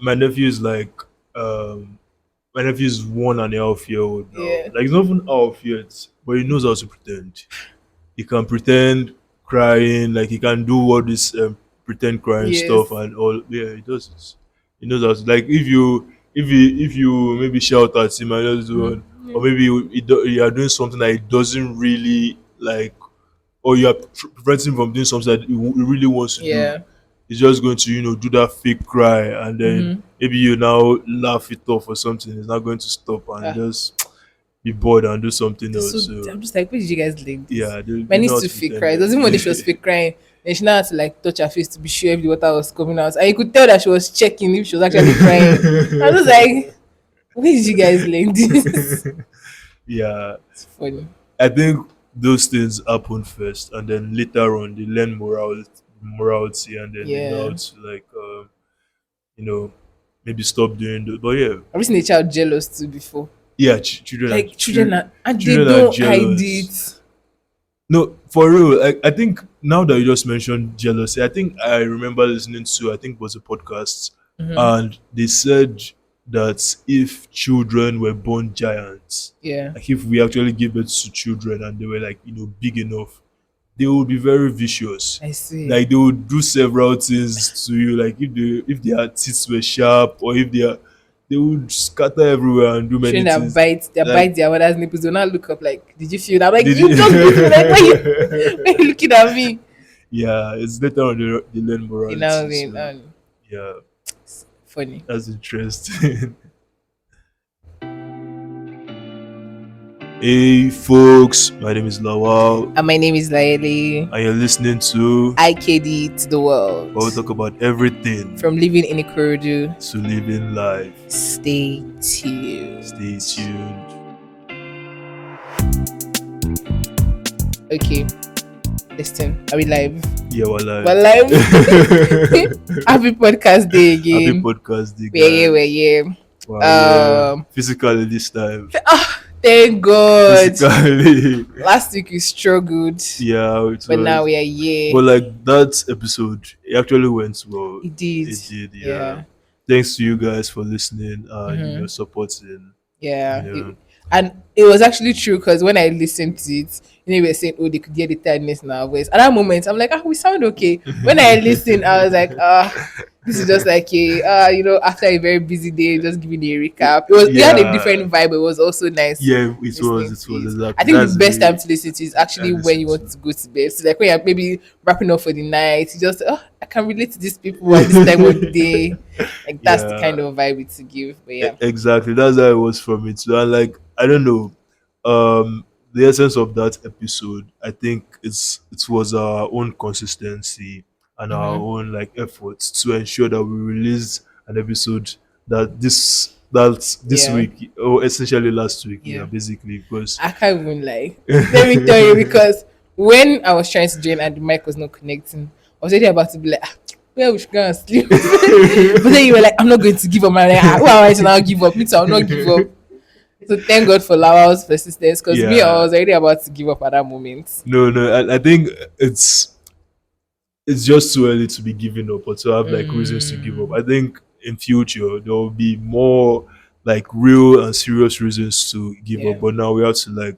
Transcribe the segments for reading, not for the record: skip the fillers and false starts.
my nephew is like my nephew is 1.5 year old now. Yeah. Like he's not even half yet, but he knows how to pretend. He can pretend crying, like he can do all this pretend crying stuff Yes. and all. Yeah, he does it. He knows how to. Like if you maybe shout at him and just do Mm. one, or maybe you are doing something that he doesn't really like, or you are preventing him from doing something that he really wants to do. Yeah. He's just going to do that fake cry, and then Mm-hmm. maybe you now laugh it off or something. He's not going to stop and Ah, just be bored and do something this else. so So I'm just like, where did you guys learn this? yeah, they Man know needs how to to fake pretend cry. It doesn't that. even when she was fake crying. And she now had to like touch her face to be sure if the water was coming out. And you could tell that she was checking if she was actually crying. I was like, where did you guys learn this? Yeah, It's funny. I think those things happen first, and then later on they learn morality, and then they know how Yeah. to like you know maybe stop doing those. But yeah, I've seen a child jealous too before. yeah, Like children are, and they children are don't hide jealous. it. No, for real. I think now that you just mentioned jealousy, I think I remember listening to, I think it was a podcast, Mm-hmm. and they said that if children were born giants, Yeah. like if we actually give birth to children and they were like big enough, they would be very vicious. I see. Like they would do several things to you. Like if their teeth were sharp, or if they would scatter everywhere and do many Children that things. bite, that Like bite their mother's nipples, do not look up like, did you feel that? I'm like, did you just beat me. Like, you? why you looking at me? Yeah, it's later on they learn You know what I morality. mean? So yeah, Funny. that's interesting. Hey folks, my name is Lawal, And my name is Layele. and you're listening to IKD to the world. where we talk about everything From living in Ikorodu. to living life. Stay tuned. Stay tuned. Okay. Listen, are we live? Yeah, we're live. We're live. Happy podcast day Happy again. podcast day, We're guys. here. Wow, yeah. Um, Physically this time. Thank God. Physically. Last week we struggled, Yeah, it but now was. we are here. But like that episode, it actually went well. It did. It did, yeah. Yeah. Thanks to you guys for listening and Mm-hmm. supporting. Yeah. Yeah. And it was actually true because when I listened to it, we were saying, oh, they could hear the tiredness in our voice. At that moment, I'm like, we sound okay. When I listened, I was like, this is just like after a very busy day, just giving a recap. It had a Yeah. different vibe. It was also nice. Yeah, it Listening was. to It was it. exactly. I think That's the best the time to listen to is actually I when you listen want to. to go to bed. So like when you're maybe wrapping up for the night, you just I can relate to these people at this time of the day. Like that's the kind Yeah, of vibe it to give. But yeah. exactly. That's how it was for me too. And like, I don't know, the essence of that episode, I think it was our own consistency and our Mm-hmm. own like efforts to ensure that we release an episode this Yeah. week, or essentially last week, yeah, Yeah. basically, because I can't even lie. Let me tell you, because when I was trying to join and the mic was not connecting, I was already about to be like, well, we should go and sleep. But then you were like, I'm not going to give up. I'm like, who am I to now give up? Me too, I'll not give up. So thank God for Lawal's persistence, because me, I yeah, was already about to give up at that moment. no, I think it's just too early to be giving up or to have like reasons to give up. Mm, I think in future there will be more like real and serious reasons to give yeah. up. But now we have to like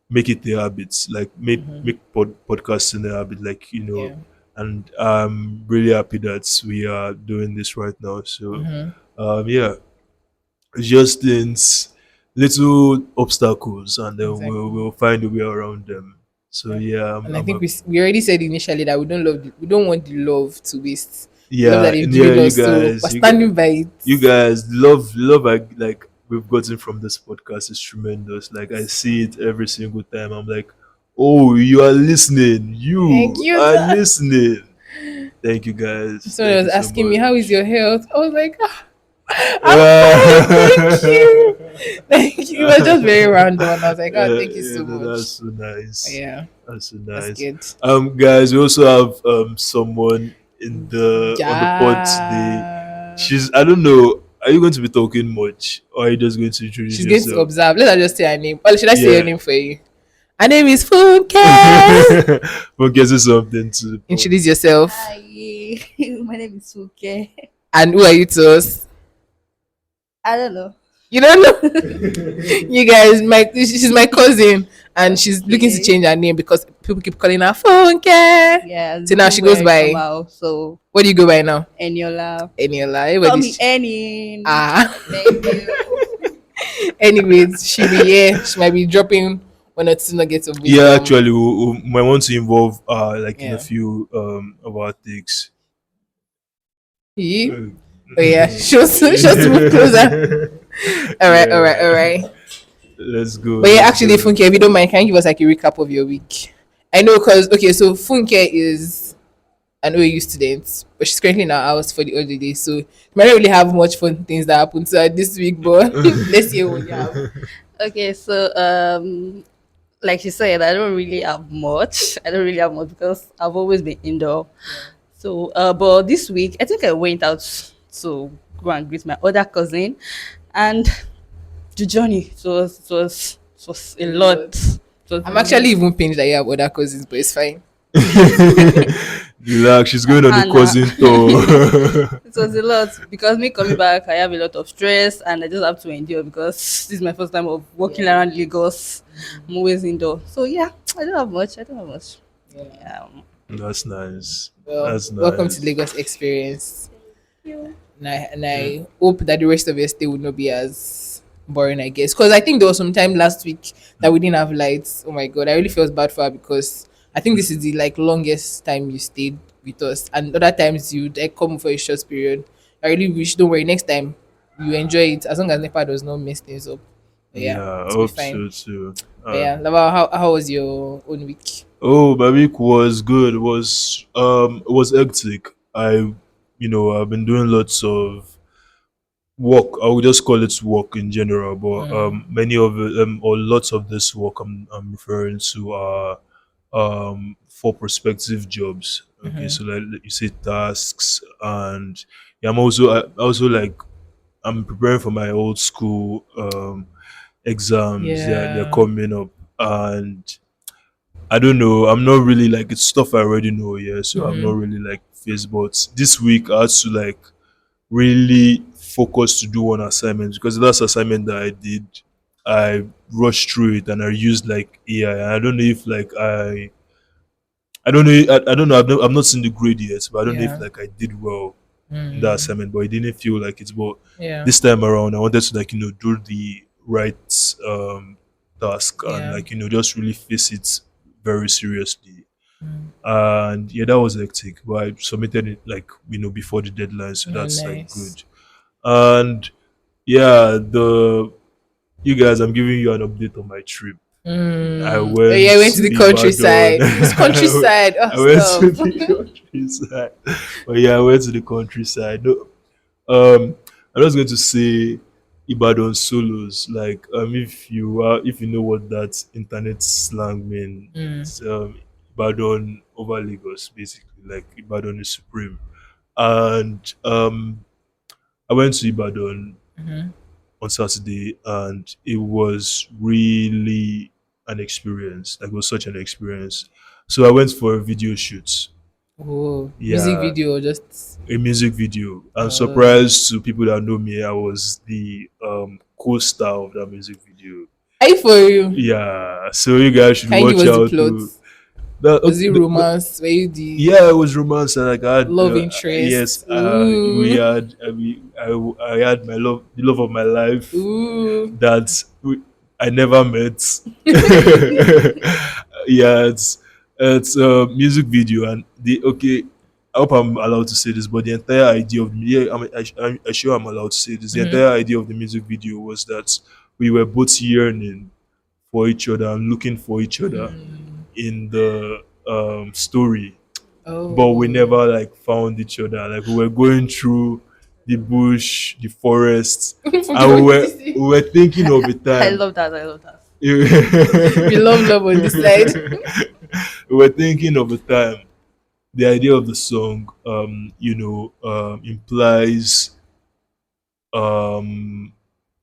make it a habit, like Mm-hmm. make podcasting a habit, like Yeah. And I'm really happy that we are doing this right now. So Mm-hmm. yeah, it's just things, little obstacles, and then Exactly. we'll find a way around them. So Yeah. yeah, And I I'm think a, we already said initially that we don't want the love to waste. The love that yeah, they've and yeah, given us, so we're standing by it. you guys, love like we've gotten from this podcast is tremendous. Like I see it every single time. I'm like, oh, you are listening. Thank You you. are listening. Thank you guys. Someone Thank was you so asking me, how is much. your health? I was like, I'm fine, thank you. Thank you. It was just very random. And I was like, thank you so That's much. so nice. Yeah, That's so that's nice. good. Guys, we also have someone in the on the pod today. Yeah. She's, I don't know. Are you going to be talking much, or are you just going to introduce She's going to yourself? observe. Let her just say her name. Or should I say your Yeah. name for you? Her name is Funkeeee. But guess something to the pod. Introduce yourself. Hi, my name is Suke. And who are you to us? I don't know. You don't know. You guys, she's my cousin, and she's looking to Okay. change her name because people keep calling her Funke. Yeah, So now looking she goes weird by, somehow. So what do you go by now? Eniola. Eniola. Call me Everybody's Annie. ah. Thank you. Anyways, she'll be here. She might be dropping one or two nuggets of Yeah, wisdom. actually, we might want to involve like in a Yeah. few of our takes. He? Uh, Oh yeah. She wants to move closer. All right. All right. All yeah, right. let's go. But yeah, Let's actually, go. Funke, if you don't mind, can you give us like a recap of your week? I know because okay, so Funke is an OAU student, but she's currently in our house for the holiday, so you might not really have much fun things that happened to her this week. But let's hear what you have. Okay, so like she said, I don't really have much. I don't really have much because I've always been indoor. So but this week I think I went out to go and greet my other cousin, and the journey it was a lot. It was I'm a lot. actually even pained that you have other cousins, but it's fine. Relax, she's going on a And cousin tour. it was a lot because me coming back, I have a lot of stress and I just have to endure because this is my first time of walking around Lagos. I'm always indoor. So yeah, I don't have much. I don't have much. Yeah. Yeah. That's nice. Well, That's welcome to nice. Lagos experience. You. Mm. And I hope that the rest of your stay would not be as boring, I guess. Because I think there was some time last week that we didn't have lights. Oh my god, I really felt bad for her because I think this is the like longest time you stayed with us, and other times you'd like come for a short period. I really wish. Don't worry, next time you enjoy it as long as NEPA does not mess things up. But yeah, Yeah, I it'll be hope fine. so too. But yeah, Lava, how was your own week? Oh, my week was good. It was hectic. I've been doing lots of work. I would just call it work in general, but many of it, or lots of this work I'm referring to are for prospective jobs. Okay, so like you say tasks, and yeah, I also like I'm preparing for my old school exams. They're Yeah. coming up, and I don't know. I'm not really like it's stuff I already know. Yeah, so I'm not really like phased. But this week I had to like really focus to do one assignment because the last assignment that I did, I rushed through it and I used like AI. And I don't know if like I don't know. I don't know. I've not seen the grade yet, but I don't know if Yeah. like I did well in that Mm. assignment. But it didn't feel like it. But Yeah. this time around, I wanted to like do the right task and Yeah. like just really face it very seriously. And yeah, that was hectic. But I submitted it like before the deadline, so Oh, that's like nice. good. And yeah, the you guys, I'm giving you an update on my trip. I Oh yeah, I went went to to the Ibadan. countryside. It's countryside. Oh, I went to stop. the countryside. But yeah, I went to the countryside. No, I'm just going to say Ibadan solos. Like if you know what that internet slang means, it's Ibadan over Lagos basically. Like Ibadan is supreme. And I went to Ibadan on Saturday, and it was really an experience. Like it was such an experience. So I went for a video shoot. Oh, music Yeah, video, just a music video. I'm uh, surprised to people that know me. I was the co-star of that music video. I for you. Yeah, so you guys should Can you give watch us the out plot? to that. Was it No, romance? Were you the yeah, it was romance, and like I had love yes, interest? we Ooh, had I had my love, the love of my life ooh. that I never met. Yeah, it's a music video, and the okay. I hope I'm allowed to say this, but the entire idea of I sure I'm allowed to say this. The entire idea of the music video was that we were both yearning for each other and looking for each other in the story, but we Oh, never like found each other. Like we were going through the bush, the forest, forget and what we did you were say? we were thinking of a I time. love that. I love that. we We love love on this side. were thinking of a time. The idea of the song, implies um,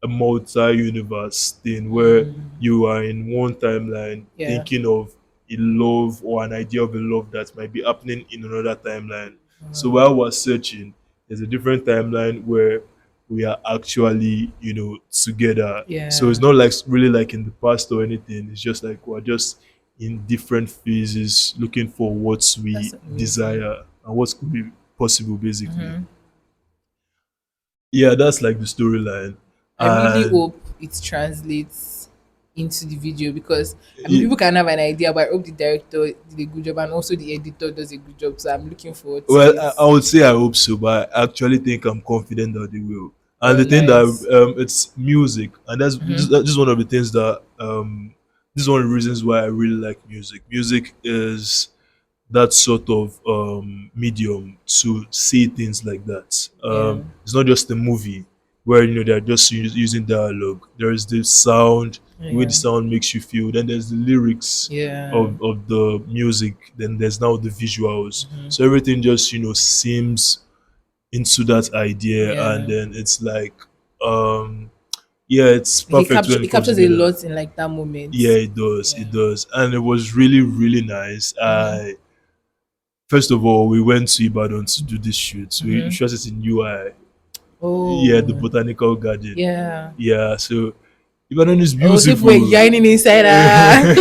a multi-universe thing where you are in one timeline Yeah. thinking of a love or an idea of a love that might be happening in another timeline. So while we're searching, there's a different timeline where we are actually, together. So it's Yeah. not like really like in the past or anything. It's just like we're just in different phases looking for what we That's amazing. desire and what could be possible basically. Hmm. Yeah, that's like the storyline. I really And hope it translates into the video because I mean it, people can have an idea, but I hope the director did a good job and also the editor does a good job. So I'm looking forward to well, it. I would say I hope so, but I actually think I'm confident that they will. And Oh, the thing that nice. it's music, and Hmm. this is one of the things that this is one of the reasons why I really like music. Music is that sort of medium to see things like that. Yeah. It's not just a movie where they're just using dialogue. There is the sound, the way the Yeah. sound makes you feel. Then there's the lyrics Yeah. of the music. Then there's now the visuals. Hmm. So everything just seems into that idea, and Yeah. then it's like yeah, it's Like perfect when it it comes captures a together. lot in like that moment. Yeah, it does. Yeah. It does, and it was really really nice. Hmm. I First of all, we went to Ibadan to do this shoot. We Hmm. shot it in UI. Yeah, the Oh. botanical garden. Yeah. Yeah, so Ibadan is Oh, so if we're beautiful. yining inside inside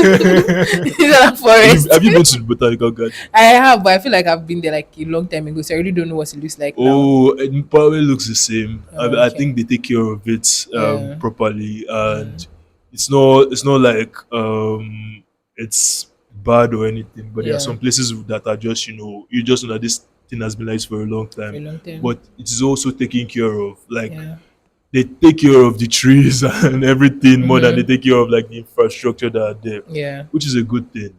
a Have forest. you been to the botanical garden? I have, but I feel like I've been there like a long time ago, so I really don't know what it looks like now. Oh, it probably looks the same. Oh, I think okay. they take care of it Yeah. properly, Mm. and it's not like it's bad or anything. But there are Yeah. some places that are just you just know that this thing has been like this for a long For a time, long time. but it is also taken care of. Like Yeah. they take care of the trees and everything more than they Mm-hmm. take care of like the infrastructure that are there, Yeah. which is a good thing.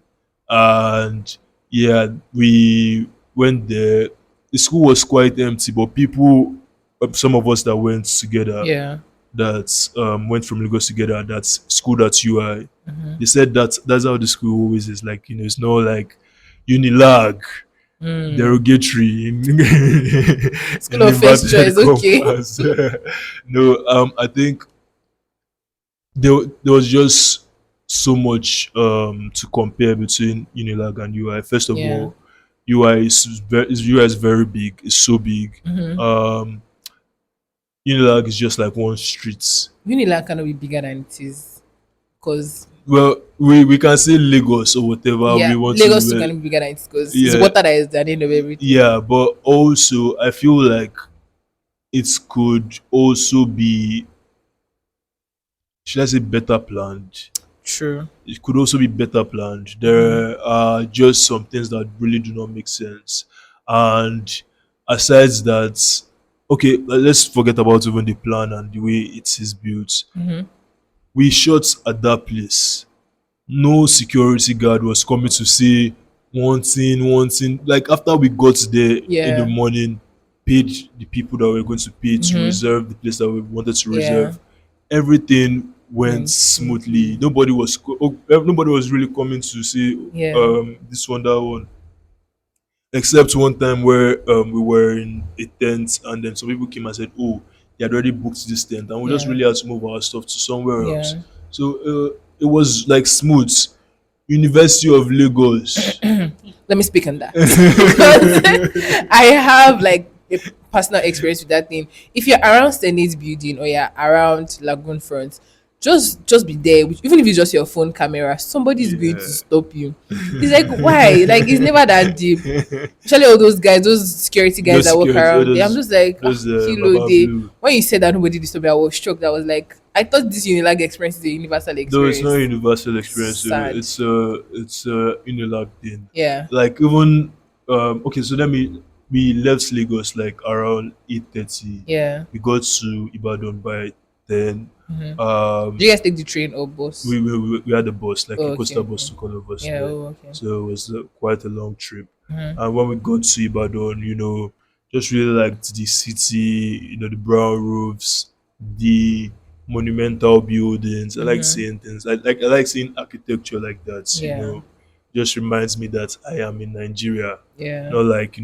And yeah, we went there. The school was quite empty, but people, some of us that went together, Yeah. that went from Lagos together, that's schooled at UI. Mm-hmm. They said that that's how the school always is. Like it's not like Unilag Mm. derogatory in School in of first inverted choice. Okay. commas. No, I think there was just so much to compare between Unilag and UI. First of Yeah. all, UI is very big. It's so big. Mm-hmm. Um, Unilag is just like one street. Unilag cannot be bigger than it is, cause Well, we can say Lagos or whatever we yeah, want to. Lagos too cannot be bigger than it, cause it's Yeah, water that is at the end of everything. yeah, but also I feel like it could also be, should I say, better planned. True. It could also be better planned. Mm-hmm. There are just some things that really do not make sense. And aside that, okay, let's forget about even the plan and the way it is built. Mm-hmm. We shot at that place. No security guard was coming to say one thing. Like after we got there in the Yeah. morning, paid the people that were going to pay to Mm-hmm. reserve the place that we wanted to Yeah. reserve. Everything went Went smoothly. smoothly. Nobody was really coming to say Yeah. this one, that one, except one time where we were in a tent and then some people came and said, oh, they had already booked this tent and we just Yeah. really had to move our stuff to somewhere else. Yeah. So it was like smooth. University of Lagos. Let me speak on that because I have like a personal experience with that thing. If you're around Stenay's building or you're around Lagoon Front, just be there. Even if it's just your phone camera, somebody is going to Yeah. stop you. It's like why? Like it's never that deep. Especially all those guys, those security guys Those that walk security, around there. I'm just like, those kilo Baba day. Blue. When you said that nobody disturbed me, I was shocked. I was like, I thought this Unilag experience is a universal No, it's not a experience. universal experience. Sad. It's a unilag thing. Yeah. Like even okay, so we left Lagos like around 8:30. Yeah. We got to Ibadan by 10. Hmm. Do Um, you guys take the train or bus? we had a bus, like a Oh, okay, coastal bus okay. to all of us Yeah, there. oh, okay. So it was quite a long trip. Hmm. And when we got to Ibadan, just really liked the city, the brown roofs, the monumental buildings. I like Hmm. seeing things. I like seeing architecture like that. Yeah, Just reminds me that I am in Nigeria, yeah. not like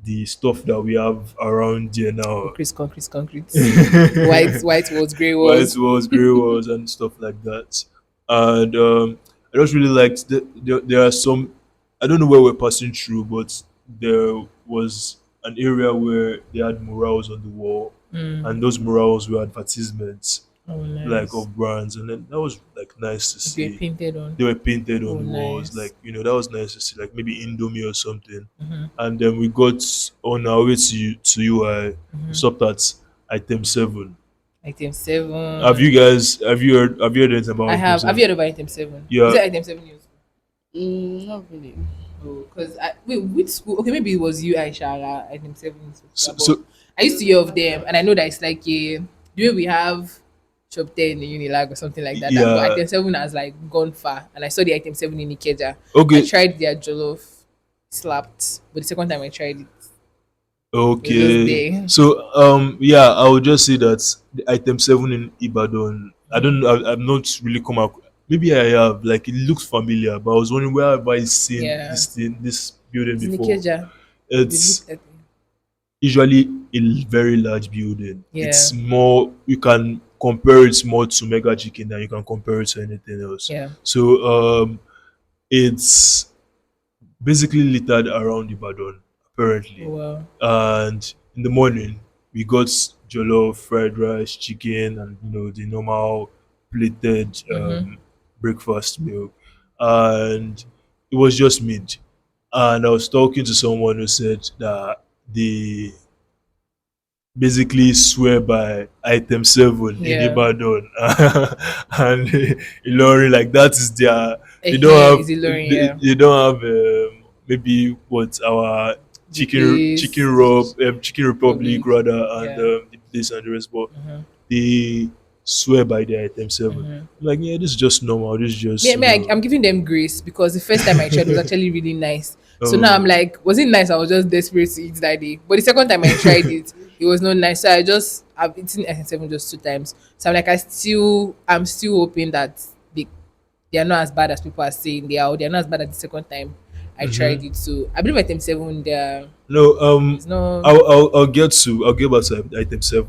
the stuff that we have around here now. Concrete, concrete, concrete. White walls, grey White walls. walls, grey walls, and stuff like that. And I just really liked there are some. I don't know where we're passing through, but there was an area where they had murals on the wall, Mm. and those murals were advertisements Oh, like nice. of brands, and then that was like nice to If you're see. painted on. They were painted on Oh, the walls, nice. like that was nice to see, like maybe Indomie or something. Mm-hmm. And then we got on our way to UI. We Mm-hmm. stopped at item 7. Item Have you 7. guys have you heard anything about I item have. Have you 7? heard of item 7? Is Yeah. it item 7 news? Not really. Oh, because I wait, which school? Okay, maybe it was you, Aisha, item 7 in So, particular. But so I used to hear of them, and I know that it's like the way we have shop 10 in Unilag or something like that. But yeah. item 7 has like gone far, and I saw the item 7 in Ikeja. I Okay. tried their jollof, slapped, but the second time I tried it, it was just Okay. there. So yeah, I would just say that the item 7 in Ibadan. I don't know. I've not really come up. Maybe I have. Like it looks familiar, but I was wondering where have I seen Yeah, this building it's in before. Ikeja. We've It's looked at it. usually a very large building. Yeah, It's more, you can compare it more to Mega Chicken than you can compare it to anything else. yeah. So it's basically littered around Ibadan Oh, apparently. wow. And in the morning we got jollof, fried rice, chicken, and the normal plated Mm-hmm. breakfast meal. And it was just meat. And I was talking to someone who said that they basically swear by item 7 in Yeah. Ibadan and Ilorin, like that is their, they don't Is it have, Lauren? Yeah. they don't have maybe what our The chicken place, rub, chicken republic public. rather, and Yeah. the place and the rest, but Mm-hmm. they swear by the item 7. Mm-hmm. I'm like, yeah, this is just normal, this is Me, just me, I'm giving them grace because the first time I tried was actually really nice. So now I'm um, like, was it nice? I was just desperate to eat that day. But the second time I tried it, it was not nice. So I've eaten SM7 just 2 times. So I'm like, I'm still hoping that they are not as bad as people are saying they are. Or they're not as bad as the second time I tried mhm. it. So I believe item 7, No, it's not I'll get back to item 7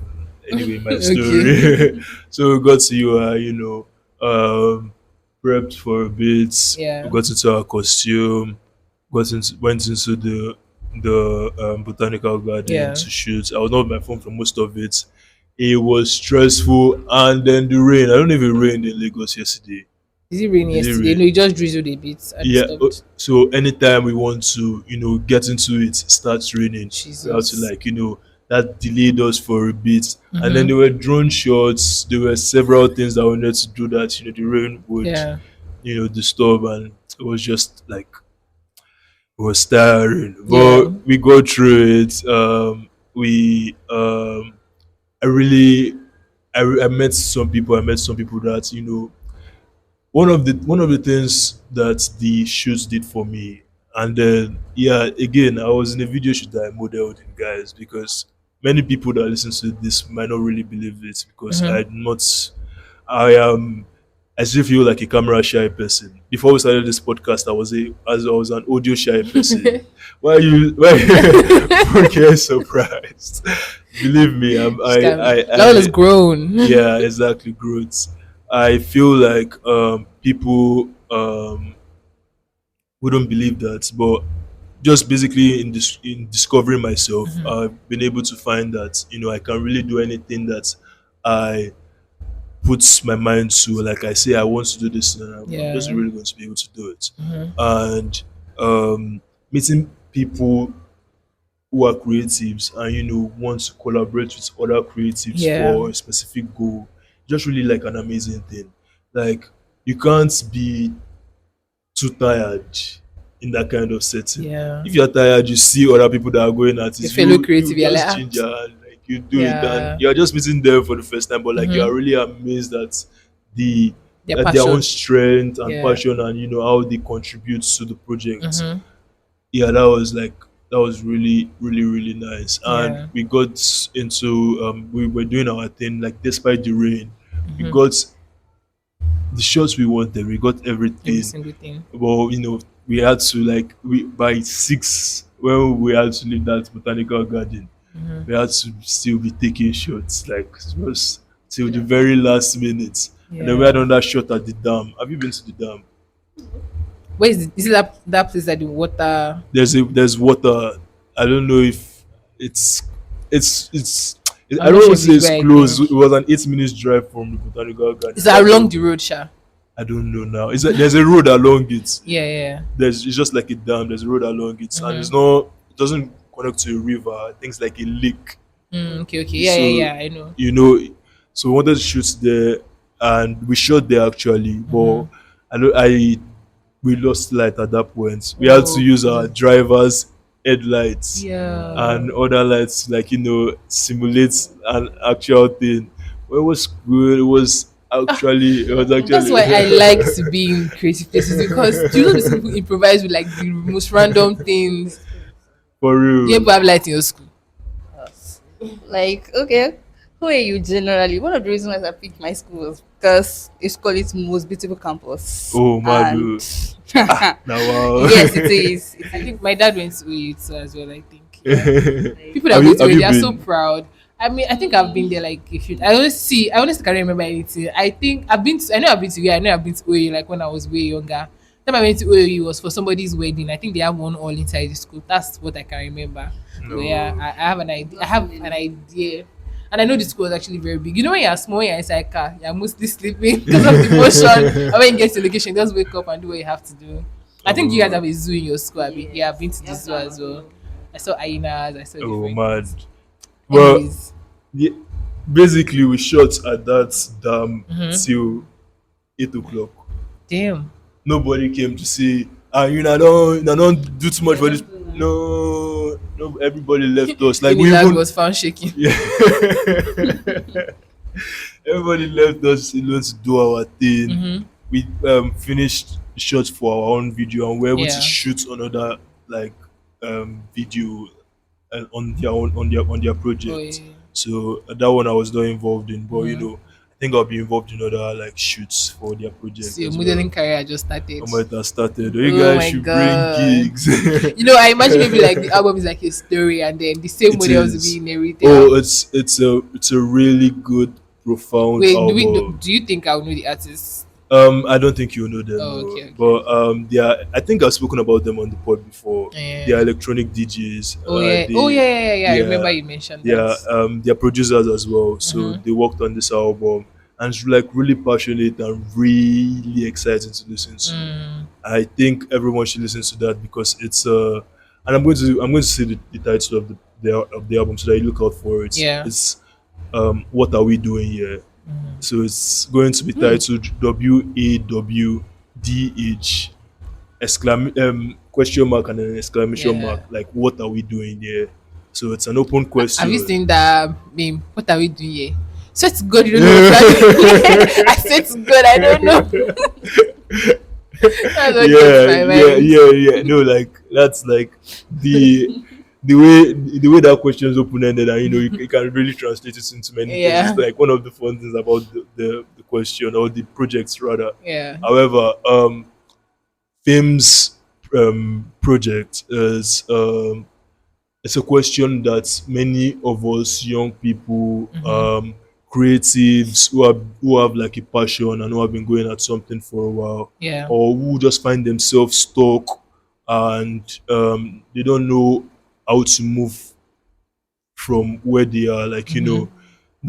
anyway in my okay. story. So we got to you, prepped for a bit. We Yeah, got into our costume. Went into the botanical garden yeah. to shoot. I was not with my phone for most of it. It was stressful, and then the rain. I don't know if it rained in Lagos yesterday. Is it raining Did it yesterday? No, rain? it just drizzled a bit and it Yeah, stopped. so anytime we want to get into it, it starts raining. We have to, Jesus. like, that delayed us for a bit. And then Mm-hmm. there were drone shots, there were several things that we needed to do that the rain would Yeah. disturb, and it was just like, it was tiring, Yeah. but we got through it. We I really, I met some people. I met some people that, one of the things that the shoots did for me. And then, yeah, again, I was in a video shoot that I modeled in, guys, because many people that listen to this might not really believe it, because Mm-hmm. I am, I still feel like a camera shy person. Before we started this podcast, I was an audio shy person. Why okay, surprised? Believe me, She can. Lawal is grown. yeah, exactly, growth. I feel like people wouldn't believe that, but just basically in discovering myself, Mm-hmm. I've been able to find that I can really do anything that I put my mind to. Like I say, I want to do this, and I'm just Yeah. really going to be able to do it. Mm-hmm. And meeting people who are creatives and want to collaborate with other creatives Yeah. for a specific goal, just really like an amazing thing. Like, you can't be too tired in that kind of setting. Yeah. If you're tired, you see other people that are going at Your it, fellow you creative, you're like, just change your hand, like you do it, and yeah. you're just meeting them for the first time, but like you are Mm-hmm. really amazed at the Their at their own passion. strength and Yeah. passion, and how they contribute to the project. Mm-hmm. Yeah, that was really, really, really nice. And Yeah. we got into, we were doing our thing, like, despite the rain, we Mm-hmm. got the shots we wanted, we got Every everything. single thing. Well, we had to, like, we by 6, when we had to leave that botanical garden, Mm-hmm. we had to still be taking shots, like, it was till the very last minute. And then we had Yeah. another shot at the dam. Have you been to the dam? Where is it? Is it that place that the water? There's water. I don't know if it's it's I I'm don't not want sure to if say it's it's where I close. think. It was an 8 minutes drive from the botanical It's gardens. I along don't the road, Sha. I don't know now. There's a road along it. Yeah, yeah. There's It's just like a dam. There's a road along it, and Mm-hmm. it doesn't connect to a river. Things like a lake. Okay, okay. Yeah, So yeah, yeah. I know. you know, so we wanted to shoot there, and we shot there actually, Mm-hmm. but I know I we lost light at that point. We had to Oh, use our driver's headlights yeah. and other lights, like simulate an actual thing. Well, it was good. It was That's why I like to actually be in creative places because do you know these people improvise with like the most random things? for Do you real. ever have light in your school? Like, okay, who are you generally? One of the reasons why I picked my school was because it's called its most beautiful campus. Oh, And Madu. Now, wow. yes, it is. It I is. think my dad went to OU too as well. I think, yeah. People that have go you to have OU, you they are so been? proud. I mean, I think I've been there like a few. I honestly can't remember anything. I think I've been. To, I know I've been to. Yeah, I know I've been to OU like when I was way younger. The time I went to OU was for somebody's wedding. I think they have one all inside the school. That's what I can remember. But yeah, No. I have an idea. I have an idea. And I know the school was actually very big. You know when you're small, when you're inside a car, you're mostly sleeping because of the motion. And when you get to the location, just wake up and do what you have to do. I think you guys Oh, have a zoo in your school. Abi. Yeah, I've been to the Yes, zoo as well. I saw hyenas. I saw oh, different mad. things. Well, Anyways, yeah, basically we shot at that dam mm-hmm. till 8 o'clock. Damn. Nobody came to say, don't do too much they for this. don't do now. No, no, everybody left us. Like we Unilag even, was found shaking. yeah, everybody left us alone to do our thing. Mm-hmm. We finished shots for our own video, and we are able to Yeah. shoot another like video on their Oh project. yeah. So that one I was not involved in, but Mm-hmm. I think I'll be involved in other like shoots for their project So your as well. modeling career just started. I might have started. Oh, you Oh guys my should bring god. gigs. You know, I imagine maybe like the album is like a story and then the same It models will be is. narrated. Oh, it's a really good, profound Wait, album. do you think I'll know the artist? I don't think you know them, Oh, no. okay, okay. But they are. I think I've spoken about them on the pod before. They are Yeah. electronic DJs. Oh yeah. Oh yeah, yeah, yeah, yeah. I remember Yeah, you mentioned that. yeah. They're producers as well. So Mm-hmm. they worked on this album, and it's like really passionate and really exciting to listen to. Mm, I think everyone should listen to that because and I'm going to say the title of the album so that you look out for it. yeah. It's What Are We Doing Here? So it's going to be titled WAWDH question mark and then exclamation mark, Yeah. like what are we doing here? So it's an open Have you question. seen that meme? What are we doing here? Swear to God, you don't know what we are doing here. I swear to God, I don't know. That's what came to Yeah, my yeah, mind. yeah, yeah. No, like that's like the the way that question is open ended, and you can really translate it into many things. It's Yeah. like one of the fun things about the question or the projects rather. Yeah. However, Fame's project is it's a question that many of us young people, Mm-hmm. creatives who have like a passion and who have been going at something for a while, Yeah. or who just find themselves stuck and they don't know how to move from where they are. Like Mm-hmm.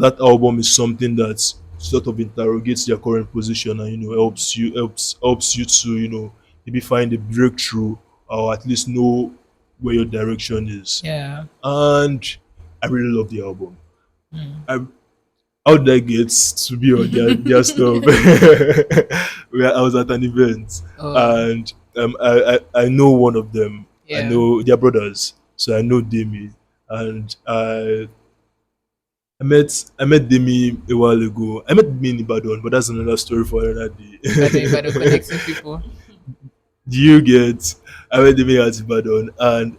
that album is something that sort of interrogates their current position and helps you to maybe find a breakthrough or at least know where your direction is. Yeah. And I really love the album. I, how did I get to be on their stuff? Where I was at an event Oh. and I know one of them. I Yeah. know their brothers, so I know Demi, and I met Demi a while ago. I met Demi in Ibadan, but that's another story for another day. Ibadan connecting people. Do you get? I met Demi at Ibadan, and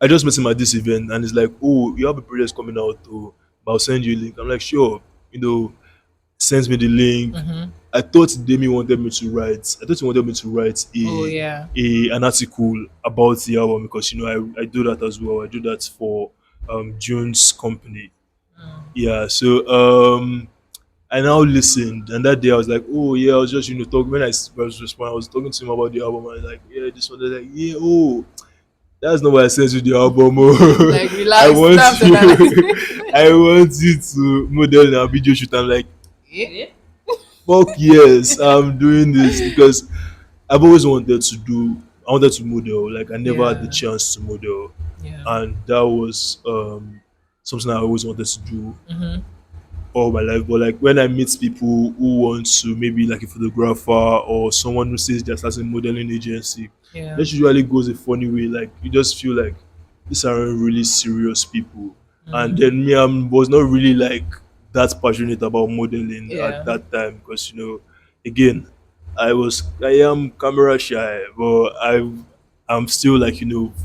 I just met him at this event, and he's like, "Oh, you have a project coming out, too. I'll send you a link." I'm like, "Sure." Sends me the link. Mm-hmm. I thought Demi wanted me to write. I thought he wanted me to write Oh yeah. an article about the album because I do that as well. I do that for June's company. Yeah, so I now listened, and that day I was like, oh yeah, I was just talking when I was responding. I was talking to him about the album, and I was like, yeah, this one. They're like, yeah, oh. That's not why I sent you the album. Oh. Like I relax, want snaps and you. analysis. I want you to model in a video shoot. I'm like, Yeah. fuck yes, I'm doing this because I've always wanted to do. I wanted to model. Like I never had the Yeah. chance to model, Yeah. and that was something I always wanted to do Mm-hmm. all my life. But like when I meet people who want to maybe like a photographer or someone who says they're starting modeling agency, Yeah. that usually goes a funny way. Like you just feel like these are really serious people. And Mm-hmm. then me, I was not really like that passionate about modeling at Yeah. that time because again, I am camera shy, but I'm still like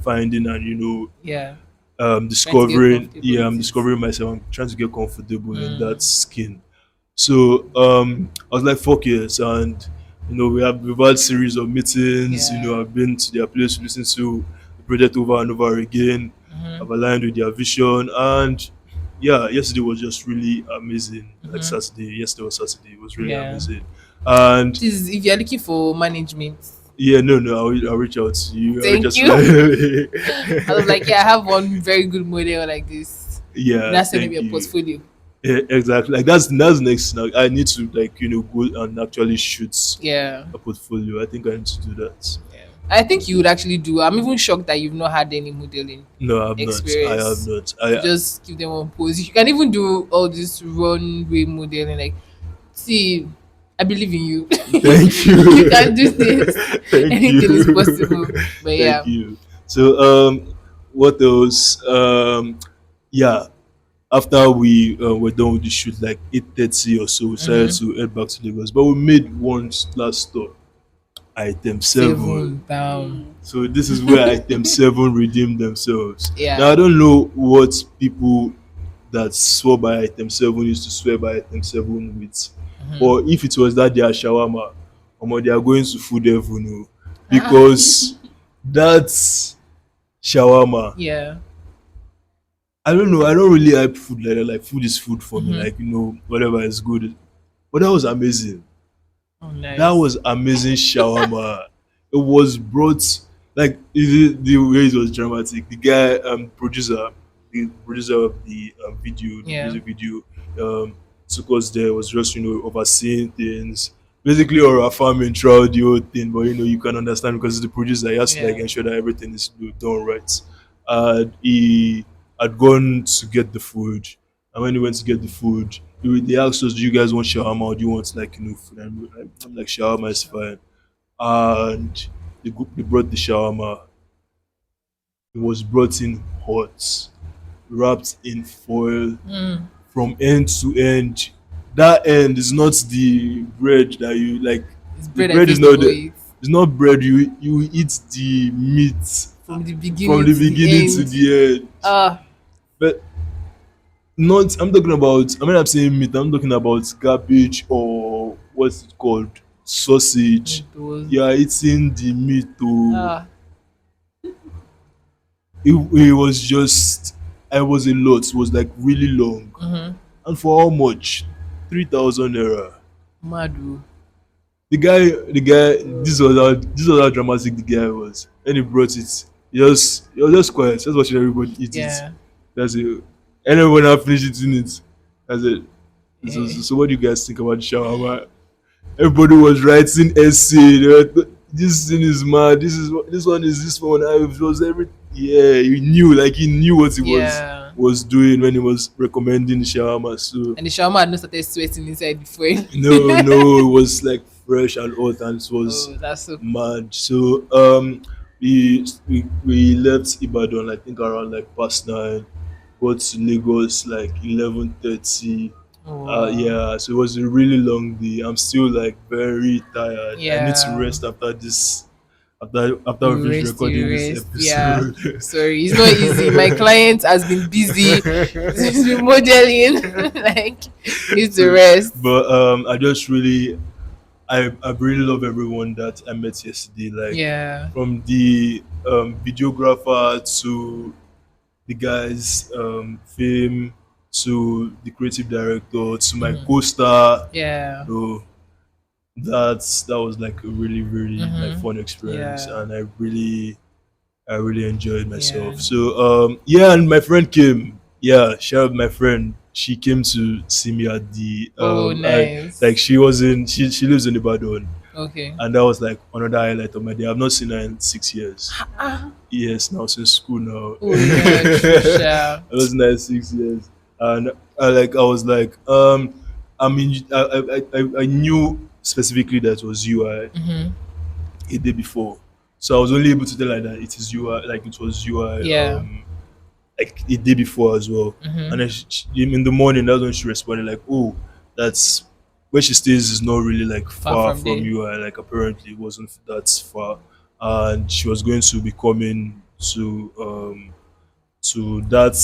finding and Yeah. Trying to get discovering, comfortable yeah, I'm with it. discovering myself. I'm trying to get comfortable in that Mm. skin. So I was like, fuck yes. And we've had series of meetings. Yeah. I've been to their place to listen to the project over and over again. Mm-hmm. I've aligned with their vision. And yeah, yesterday was just really amazing. Like Mm-hmm. Saturday, yesterday was Saturday, it was really Yeah. amazing. And Please, if you're looking for management, yeah, no, I'll reach out to you. I'll reach out thank to you. Layele. I was like, yeah, I have one very good model like this. Yeah, That's sending me thank a you. portfolio. Yeah, exactly. Like that's next. Now I need to like go and actually shoot Yeah. a portfolio. I think I need to do that. Yeah. I think you would actually do. I'm even shocked that you've not had any modeling No, I have not. I have experience. not. To I just give them one pose. You can even do all this runway modeling. Like, see, I believe in you. Thank You you. can do this. Thank Anything is you. possible. But Thank yeah. you. So what else? Yeah. After we were done with the shoot, like 8:30 or so, we decided Mm-hmm. to head back to Lagos. But we made one last stop, item 7. Seven down. Mm. So this is where item 7 redeemed themselves. Now I Yeah. don't know what people that swore by item 7 used to swear by item 7 with, Mm-hmm. but if it was that their shawarma, they are going to food heaven, oh, Ah, because that shawarma, yeah. I don't know, I don't really like food like that. Like food is food for me, Mm-hmm. like whatever is good. But that was amazing. Oh, That nice. was amazing shawarma. It was brought like the way it was dramatic. The guy, the producer of the video, the Yeah. music video, um, took us there. Was just overseeing things, basically or farming throughout the whole thing. But you can understand because it's the producer. He has to like Yeah. ensure that everything is done right. And he had gone to get the food, and when he went to get the food, they asked us, "Do you guys want shawarma or do you want like food?" And I'm like, "Shawarma is fine." And they brought the shawarma. It was brought in hot, wrapped in foil Mm. from end to end. That end is not the bread that you like. It's The bread I bread is first of not all the. eat. It's not bread. You eat the meat From the from beginning the to the beginning to end. the end. Ah, But not. I'm talking about. I mean, I'm saying meat. I'm talking about garbage or what's it called, sausage. it was. You are eating the meat. Oh, Ah, it was just. I was a lot. It was like really long. mm-hmm. And for how much? 3,000 naira. Madu. The guy. This was how dramatic the guy was. And he brought it. He was just quiet. Just watching everybody eat it. Yeah. That's it. And then when I finished eating it, that's it. So, Eh. so, so what do you guys think about the shawarma? Everybody was writing essay. They were, this thing is mad. This one is this one. I was every yeah. He knew what he was Yeah. was doing when he was recommending shawarma. So And the shawarma had not started sweating inside the foil. no, it was like fresh and hot, and it was Oh, that's so cool. mad. So we left Ibadan, I think around like past 9. Got to Lagos like 11:30. Oh, wow. Yeah, so it was a really long day. I'm still like very tired. I need to Yeah. rest after this. After we You finish rest, recording you this rest. Yeah. episode. Sorry, it's not easy. My client has been busy. He's been modeling. Like, needs to So, rest. but I really love everyone that I met yesterday. Like Yeah. from the videographer to the guys fame to the creative director to my Mm-hmm. co-star. Yeah. So that was like a really really like Mm-hmm. fun experience, Yeah. and I really I really enjoyed Yeah. myself. So yeah, and my friend came. Yeah, shout out my friend. She came to see me at the Oh, like nice. she was in she lives in Ibadan, Okay. and that was like another highlight of my day. I've not seen her in 6 years. Ah. Yes, now since school now. Oh yeah, Trisha. I was in 6 years, and I was like, I mean, I knew specifically that it was UI Mm-hmm. a day before, so I was only able to tell her that it is UI, like it was UI, Yeah. like a day before as well. Mm-hmm. And then in the morning, that's when she responded like, "Oh, that's where she stays is not really like Far far from from there. UI. Like apparently it wasn't that far, and she was going to be coming to that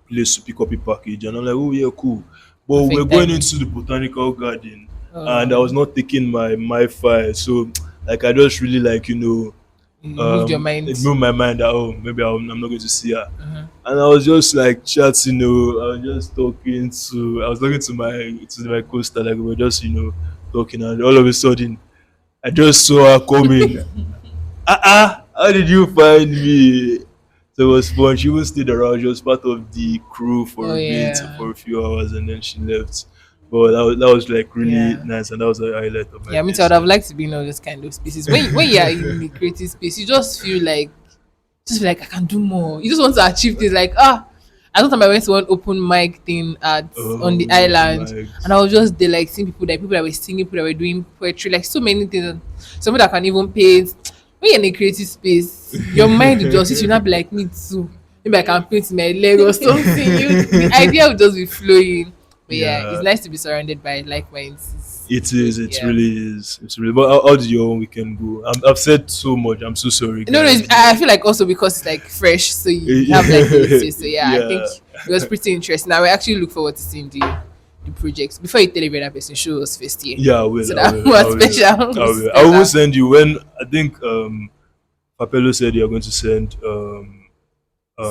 place to pick up a package." And I'm like, "Oh yeah, cool." But we're Perfect going timing. into the botanical garden, and I was Oh, not taking my file, so like I just really like you moved your it mind. moved my mind that, oh, maybe I'm not going to see her. Uh-huh. And I was just like chatting, I was just I was talking to my co-star, like we were just talking, and all of a sudden I just saw her coming. How did you find me? So it was fun. She even stayed around. She was part of the crew for Oh a bit, yeah. for a few hours, and then she left. But that was like really Yeah. nice, and that was a highlight of my Yeah, me day. too. I would So have liked to be in all those kind of spaces. When you are in the creative space, you just feel like I can do more. You just want to achieve things like I thought I went to one open mic thing at on the oh island, my, and I was just there like seeing people that were singing, people that were doing poetry, like so many things. Some people that can even paint. When you're in a creative space, your mind will just, it should not be like me too. Maybe I can paint my leg or something. The idea will just be flowing. But yeah, it's yeah. nice to be surrounded by like minds. It It's good. is. It Yeah. really is. It's really. But how did your own weekend go? I've said so much. I'm so sorry, No, guys. I feel like also because it's like fresh, so you have like a little. So yeah, I think Yeah. it was pretty interesting. I will actually look forward to seeing the projects before you tell every other person. Show us first year, Yeah, I will. so I that will. I more will. I special, will. I will special. send you when I think Papelo said you're going to send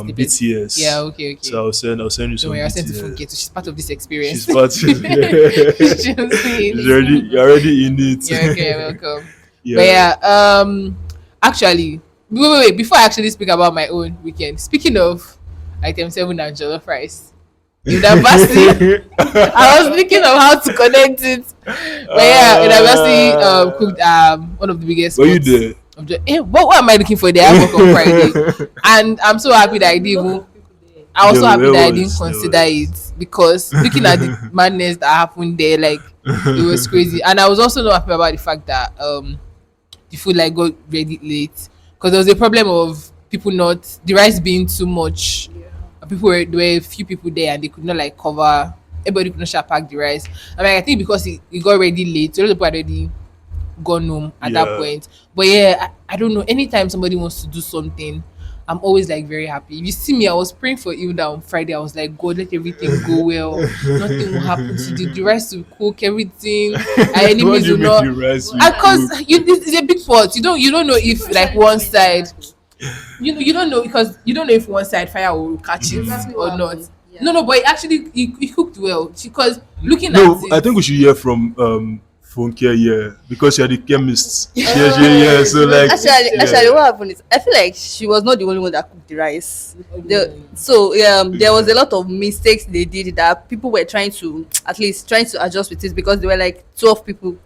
Snippets. Yeah, BTS. okay, So okay. I'll send you Don't some worry, I'll send to Funkeeee. BTS. So she's part of this She's experience. part. She's in. You're already in it. You're okay. You're welcome. But Yeah. yeah, actually, wait. Before I actually speak about my own weekend, speaking of item 7 and jollof rice, university, I was thinking of how to connect it. But yeah, university cooked one of the biggest Were you spots. there? What am I looking for there? I work on Friday, and I'm so happy that I didn't even. I was so happy that I didn't There consider was. it because looking at the madness that happened there, like it was crazy. And I was also not happy about the fact that the food like got ready late because there was a problem of people not the rice being too much. There were a few people there and they could not like cover. Everybody could not share pack the rice. I mean, I think because it got ready late, so a lot of people had already gone home at that Yeah. point. But yeah, I don't know. Anytime somebody wants to do something, I'm always like very happy. If you see me, I was praying for Hilda on Friday. I was like, God, let everything go well. Nothing will happen to the rice will cook, everything. Our What do enemies you will mean not. the rice will cook? Because it's a big pot. You don't know if like one side you don't know because you don't know if one side fire will catch it Exactly or what not. happened. Yeah. No, but it actually he cooked well because looking at No, I it. think we should hear from Funkeeee, yeah, because you're the chemist. Yeah. So She was like, Actually, yeah. what happened is I feel like she was not the only one that cooked the rice. There was a lot of mistakes they did that people were trying to at least trying to adjust with it because there were like 12 people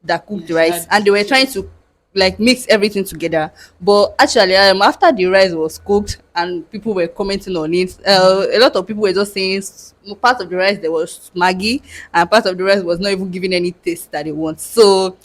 that cooked the Yeah, she rice had- and they were trying to like mix everything together. But actually, after the rice was cooked and people were commenting on it, a lot of people were just saying part of the rice there was Maggie and part of the rice was not even giving any taste that they want. So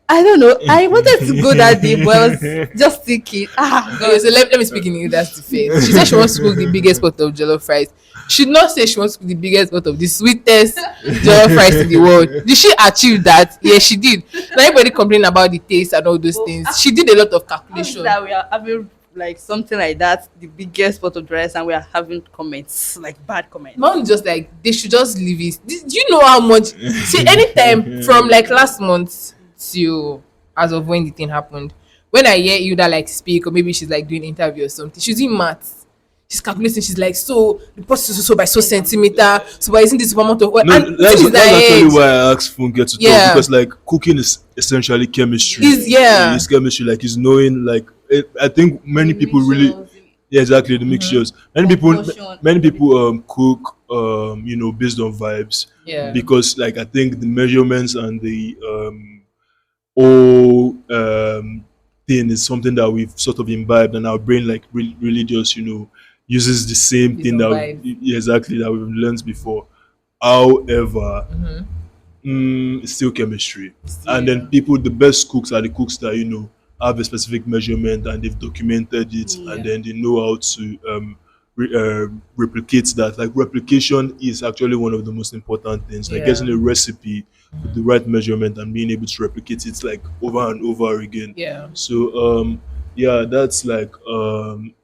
I don't know. I wanted to go that day, but I was just thinking, Okay, so let me speak in Hilda's defense. She said she wants to cook the biggest pot of jollof rice. She did not say she wants to cook the biggest pot of the sweetest jollof rice in the world. Did she achieve that? Yes, she did. Now everybody complain about the taste and all those things. She did a lot of how is calculation. that we are having like something like that, the biggest pot of rice, and we are having comments like bad comments. Mom just like they should just leave it. Do you know how much? See, anytime from like last month to as of when the thing happened, when I hear Hilda like speak or maybe she's like doing interview or something, she's doing maths. She's calculating. She's like, so the process is so by so centimeter. So by isn't this amount of oil? No, And the that's thing is that's actually that why I asked Funke to talk, yeah, because like cooking is essentially chemistry. is yeah. It's chemistry, like it's knowing like I think many The people really, mixtures, yeah, exactly, the mixtures. concoction, Many everything. people cook based on vibes, Yeah. because like I think the measurements and the whole thing is something that we've sort of imbibed, and our brain like really just uses the same Based thing on that vibes. yeah, exactly, that we've learned before. However, Mm-hmm. it's still chemistry. And then Yeah. people, the best cooks are the cooks that have a specific measurement and they've documented it, and Yeah. then they know how to replicate that. Like replication is actually one of the most important things. Like Yeah. getting a recipe with the right measurement and being able to replicate it like over and over again. Yeah. So yeah, that's why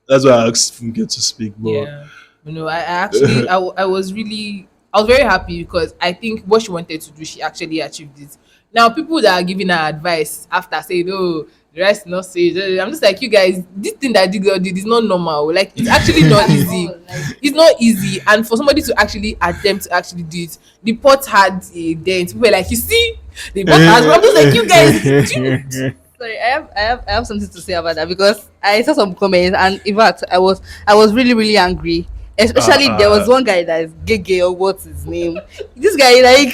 I asked Funke to speak. But Yeah. I actually, I was really, I was very happy because I think what she wanted to do, she actually achieved it. Now, people that are giving her advice after saying, oh, the rest is not safe, I'm just like, you guys, this thing that you girl did is not normal. Like, it's actually not At easy. all. Like, It's not easy. And for somebody to actually attempt to actually do it, the pot had a dent. People were like, you see, the pot has, I'm just like, you guys, sorry, I have something to say about that because I saw some comments and in fact I was really really angry. Especially there was uh, one guy that is Gege or what's his name. This guy like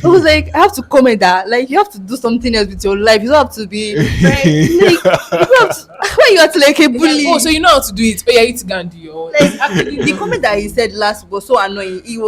I was like I have to comment that like you have to do something else with your life. You don't have to be like you don't have to why you act like a it's like, oh, so bully. you know how to do it. Oh, yeah, you need to go and do your own. Like It's actually the not comment that he easy. said last was so annoying. It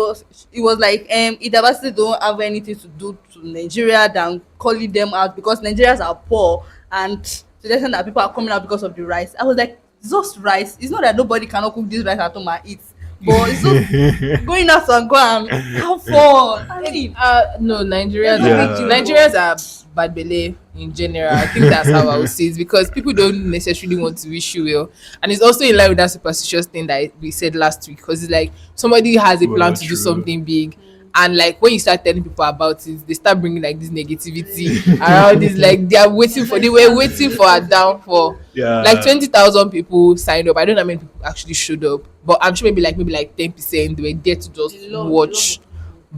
was like university don't have anything to do to Nigeria than calling them out because Nigerians are poor and suggesting that people are coming out because of the rice. I was like, it's just rice. It's not that nobody cannot cook this rice at home and eat, but it's just going out and go and have fun. I mean, No, there's Nigerians no are big yeah. deal. But Nigerians are bad belly in general. I think that's how I would say it because people don't necessarily want to wish you well, and it's also in line with that superstitious thing that we said last week. Because it's like somebody has a plan Well, to do true. something big, and like when you start telling people about it, they start bringing like this negativity around. This like they were waiting for a downfall. Like Yeah. 20,000 people signed up. I don't know how many people actually showed up, but I'm sure maybe like 10% they were there to just the love watch of people.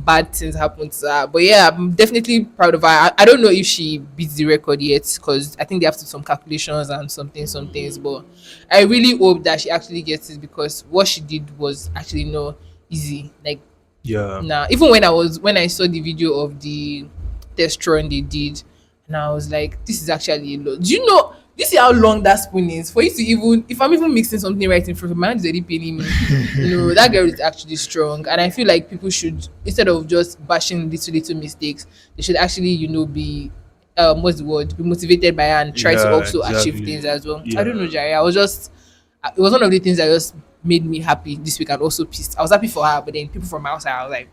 bad things happen to her. But yeah, I'm definitely proud of her. I don't know if she beats the record yet because I think they have to do some calculations and some things. But I really hope that she actually gets it because what she did was actually not easy. Like Yeah. nah, even when I saw the video of the test run they did, and I was like, this is actually a lot. Do you know? Do you see how long that spoon is for you to even? If I'm even mixing something right in front of me, my hand is already paining me. No, that girl is actually strong, and I feel like people should instead of just bashing little mistakes, they should actually be what's the word? Be motivated by her and try to Yeah, also achieve things exactly. as well. I don't know, Yeah. Jerry. I was just it was one of the things that just made me happy this week and also pissed. I was happy for her, but then people from outside, I was like,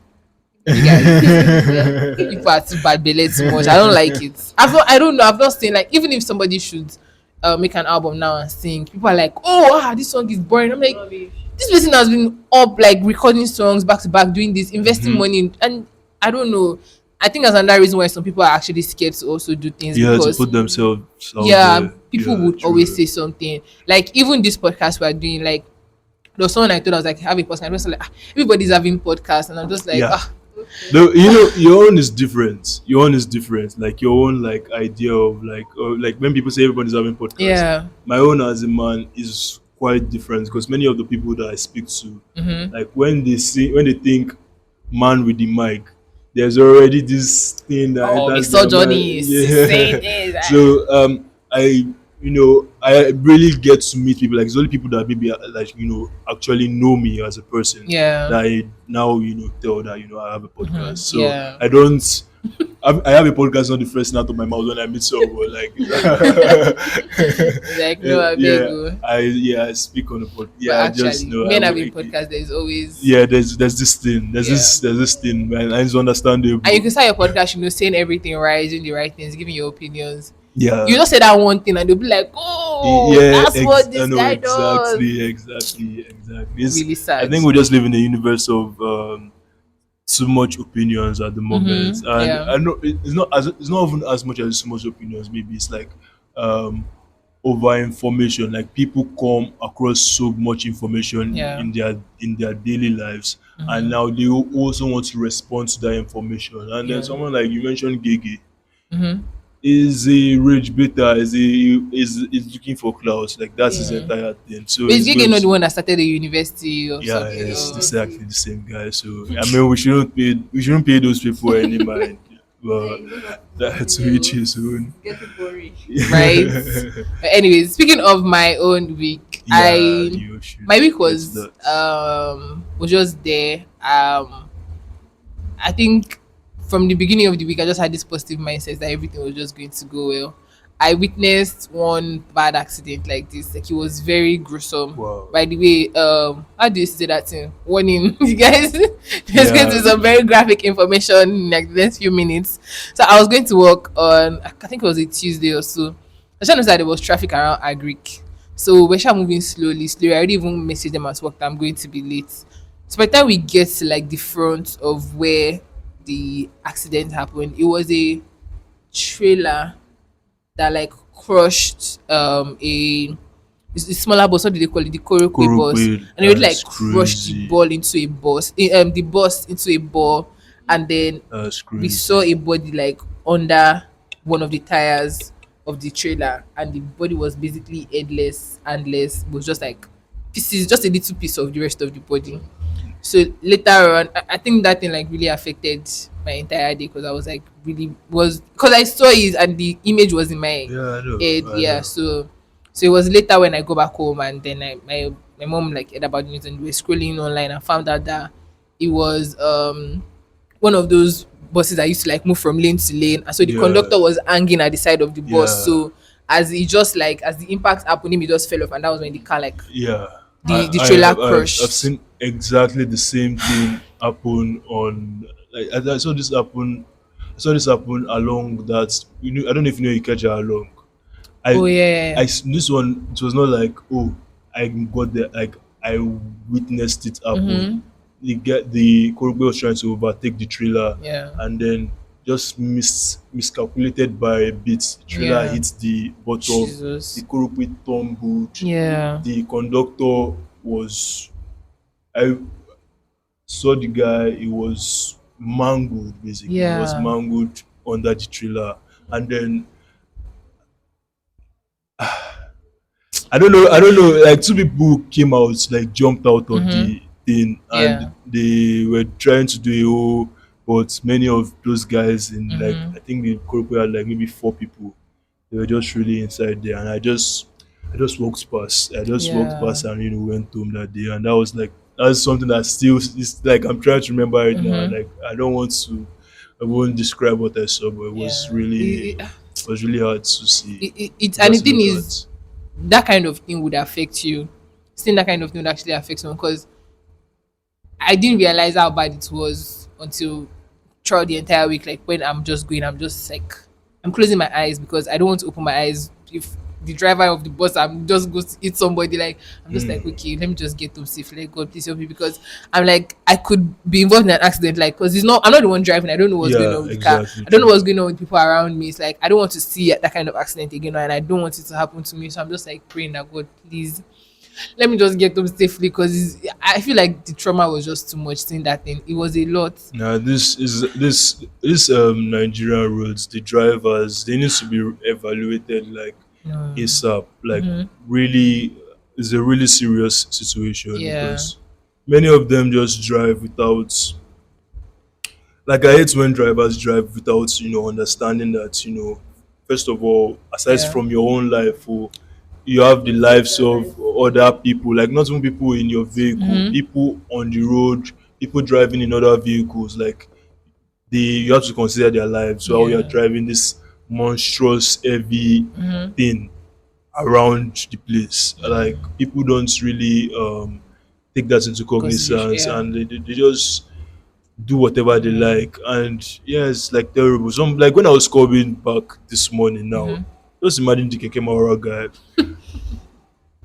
you guys, people are too bad belly too much. I don't like it. I don't know. I've not seen like even if somebody should make an album now and sing, people are like, oh, this song is boring. I'm like, Rubbish. this person has been up like recording songs back to back, doing this, investing Hmm. money, and I don't know. I think that's another reason why some people are actually scared to also do things Yeah, to because put themselves out yeah, there. people Yeah, would always true. say something. Like even this podcast we're doing, like there was someone I thought I was like have a podcast. I was like, everybody's having podcasts, and I'm just like, Yeah. Okay. Though your own is different. Your own is different. Like your own like idea of like when people say everybody's having podcast. yeah, My own as a man is quite different because many of the people that I speak to, mm-hmm. like when they think man with the mic, there's already this thing that Oh, enters their mind. misogyny is saying Yeah. this. So I really get to meet people. Like it's only people that maybe like actually know me as a person Yeah, that I now tell that I have a podcast. mm-hmm. So Yeah. I don't. I have a podcast, not the first thing out of my mouth when I meet someone. Like, Like no, I beg yeah, you. I speak on the pod. But Yeah, I just actually, know. men having podcast, there's always Yeah, there's this thing. yeah. There's this thing, man. And it's And you understandable. can start your podcast, saying everything right, doing the right things, giving your opinions. You Yeah, just say that one thing, and they'll be like, "Oh, yeah. that's what I this know guy does." exactly. Really I sad. think we just live in a universe of too much opinions at the moment, Mm-hmm. and Yeah. I know it's not even as much as too much opinions. Maybe it's like um over information. Like people come across so much information Yeah. in their daily lives, and Mm-hmm. now they also want to respond to that information. And then Yeah. someone like you mentioned, Gege. Mm-hmm. is a rage beta, is looking for clouds. Like that's his Yeah. entire thing. So But is he's Gege going not the to, one that started the university or yeah, something? it's Or exactly the same guy. So I mean, we shouldn't pay those people any mind. Yeah, But you don't have to do that's anything which is else. own. It's getting boring. right? But anyways, speaking of my own week, Yeah, you should my week get to that. was just there. I think from the beginning of the week, I just had this positive mindset that everything was just going to go well. I witnessed one bad accident like this. Like it was very gruesome. Wow. By the way, how do you say that thing? Warning, you guys. There's going to be Yeah. some very graphic information in like the next few minutes. So I was going to work on, I think it was a Tuesday or so. I just noticed that there was traffic around Agric. So we're just moving slowly, slowly. I already even messaged them at work that I'm going to be late. So by the time we get to like the front of where the accident happened, it was a trailer that like crushed a smaller bus. What do they call it? The Korokwe bus, Koropil, and it would like that's crush the crazy. ball into a bus. The bus into a ball, and then That's we saw crazy. a body like under one of the tires of the trailer, and the body was basically headless, handless. It was just like pieces, just a little piece of the rest of the body. So later on, I think that thing like really affected my entire day because I was like really was because I saw it and the image was in my Yeah, I know. head. I Yeah, know. so it was later when I go back home and then my mom like heard about the news and we were scrolling online and found out that it was one of those buses that used to like move from lane to lane, and so the Yeah, conductor was hanging at the side of the bus. yeah, So as it just like as the impact happened, him he just fell off, and that was when the car like yeah. the I trailer have I've crushed. seen exactly the same thing happen on. Like I saw this happen. I saw this happen along that. I don't know if you know Ikeja along. Oh I yeah, this one, it was not like, oh, I got there, like I witnessed it happen. mm-hmm. The Korogbe was trying to overtake the trailer, Yeah, and then just miscalculated by a bit. The trailer yeah. hit the bottom. The Jesus. Korogbe tumbled. Yeah, The conductor was, I saw the guy. He was mangled, basically. He was yeah. mangled under the trailer, and then I don't know. Like two people came out, like jumped out of Mm-hmm. the thing, and Yeah. they were trying to do a whole. But many of those guys in, like, Mm-hmm. I think the group had like maybe four people. They were just really inside there, and I just walked past. I just walked Yeah. past and went home that day, and that was like that's something that still is like I'm trying to remember it now. Mm-hmm. Like I don't want to. I won't describe what I saw, but it was Yeah. really was really hard to see. It Hard and the to thing look is at. that kind of thing would affect you. Seeing that kind of thing would actually affect someone because I didn't realize how bad it was until throughout the entire week. Like when I'm just going, I'm just like I'm closing my eyes because I don't want to open my eyes if the driver of the bus I'm just go to hit somebody. Like I'm just like, Mm. okay, let me just get home safely. Like, God please help me because I'm like I could be involved in an accident. Like because it's not I'm not the one driving. I don't know what's going Yeah, on with the car. exactly I don't know true. what's going on with people around me. It's like I don't want to see that kind of accident again, and I don't want it to happen to me. So I'm just like praying that God please let me just get home safely because I feel like the trauma was just too much seeing that thing. It was a lot. Now this Nigerian roads, the drivers, they need to be evaluated like Mm. ASAP. Like Mm-hmm. really, it's a really serious situation Yeah. because many of them just drive without, like, I hate when drivers drive without understanding that first of all, aside Yeah. from your own life, you have the lives of other people, like not even people in your vehicle, Mm-hmm. people on the road, people driving in other vehicles. Like you have to consider their lives while you're Yeah. driving this monstrous heavy Mm-hmm. thing around the place. Like Mm. people don't really take that into Consideration. cognizance, Yeah. and they just do whatever they Mm. like. And yeah, it's like terrible. Some, like when I was coming back this morning now, Mm-hmm. just imagine the Keke Maura guy.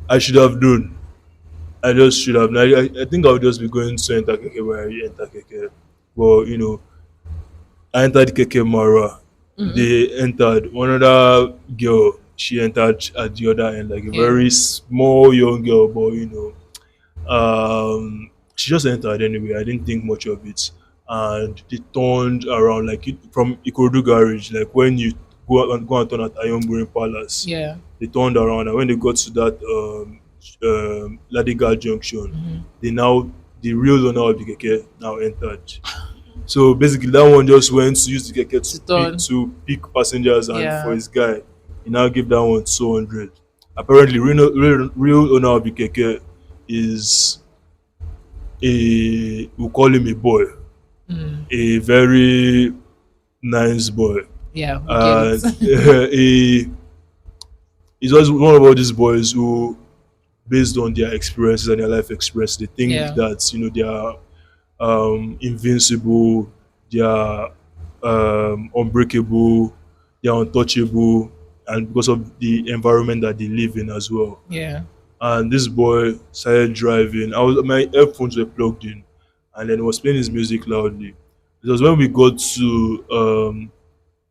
I should have known. I just should have. I think I would just be going to enter Keke where I enter Keke. But I entered Keke Mara. Mm-hmm. They entered. One other girl, she entered at the other end, like a Yeah. very small young girl, but she just entered anyway. I didn't think much of it. And they turned around, like from Ikorodu garage, like when you go and turn at Ayomburin Palace. Yeah. They turned around, and when they got to that Ladiga junction, they now the real owner of the keke now entered. So basically, that one just went to use the keke To turn. to pick passengers, and for Yeah. his guy, he now gave that one 200. Apparently, real owner of the keke is we call him a boy, Mm. a very nice boy, Yeah, we get it. and he's always one of all these boys who, based on their experiences and their life experience, they think Yeah. that they are invincible, they are unbreakable, they are untouchable, and because of the environment that they live in as well. Yeah. And this boy started driving. My headphones were plugged in, and then he was playing his music loudly. It was when we got to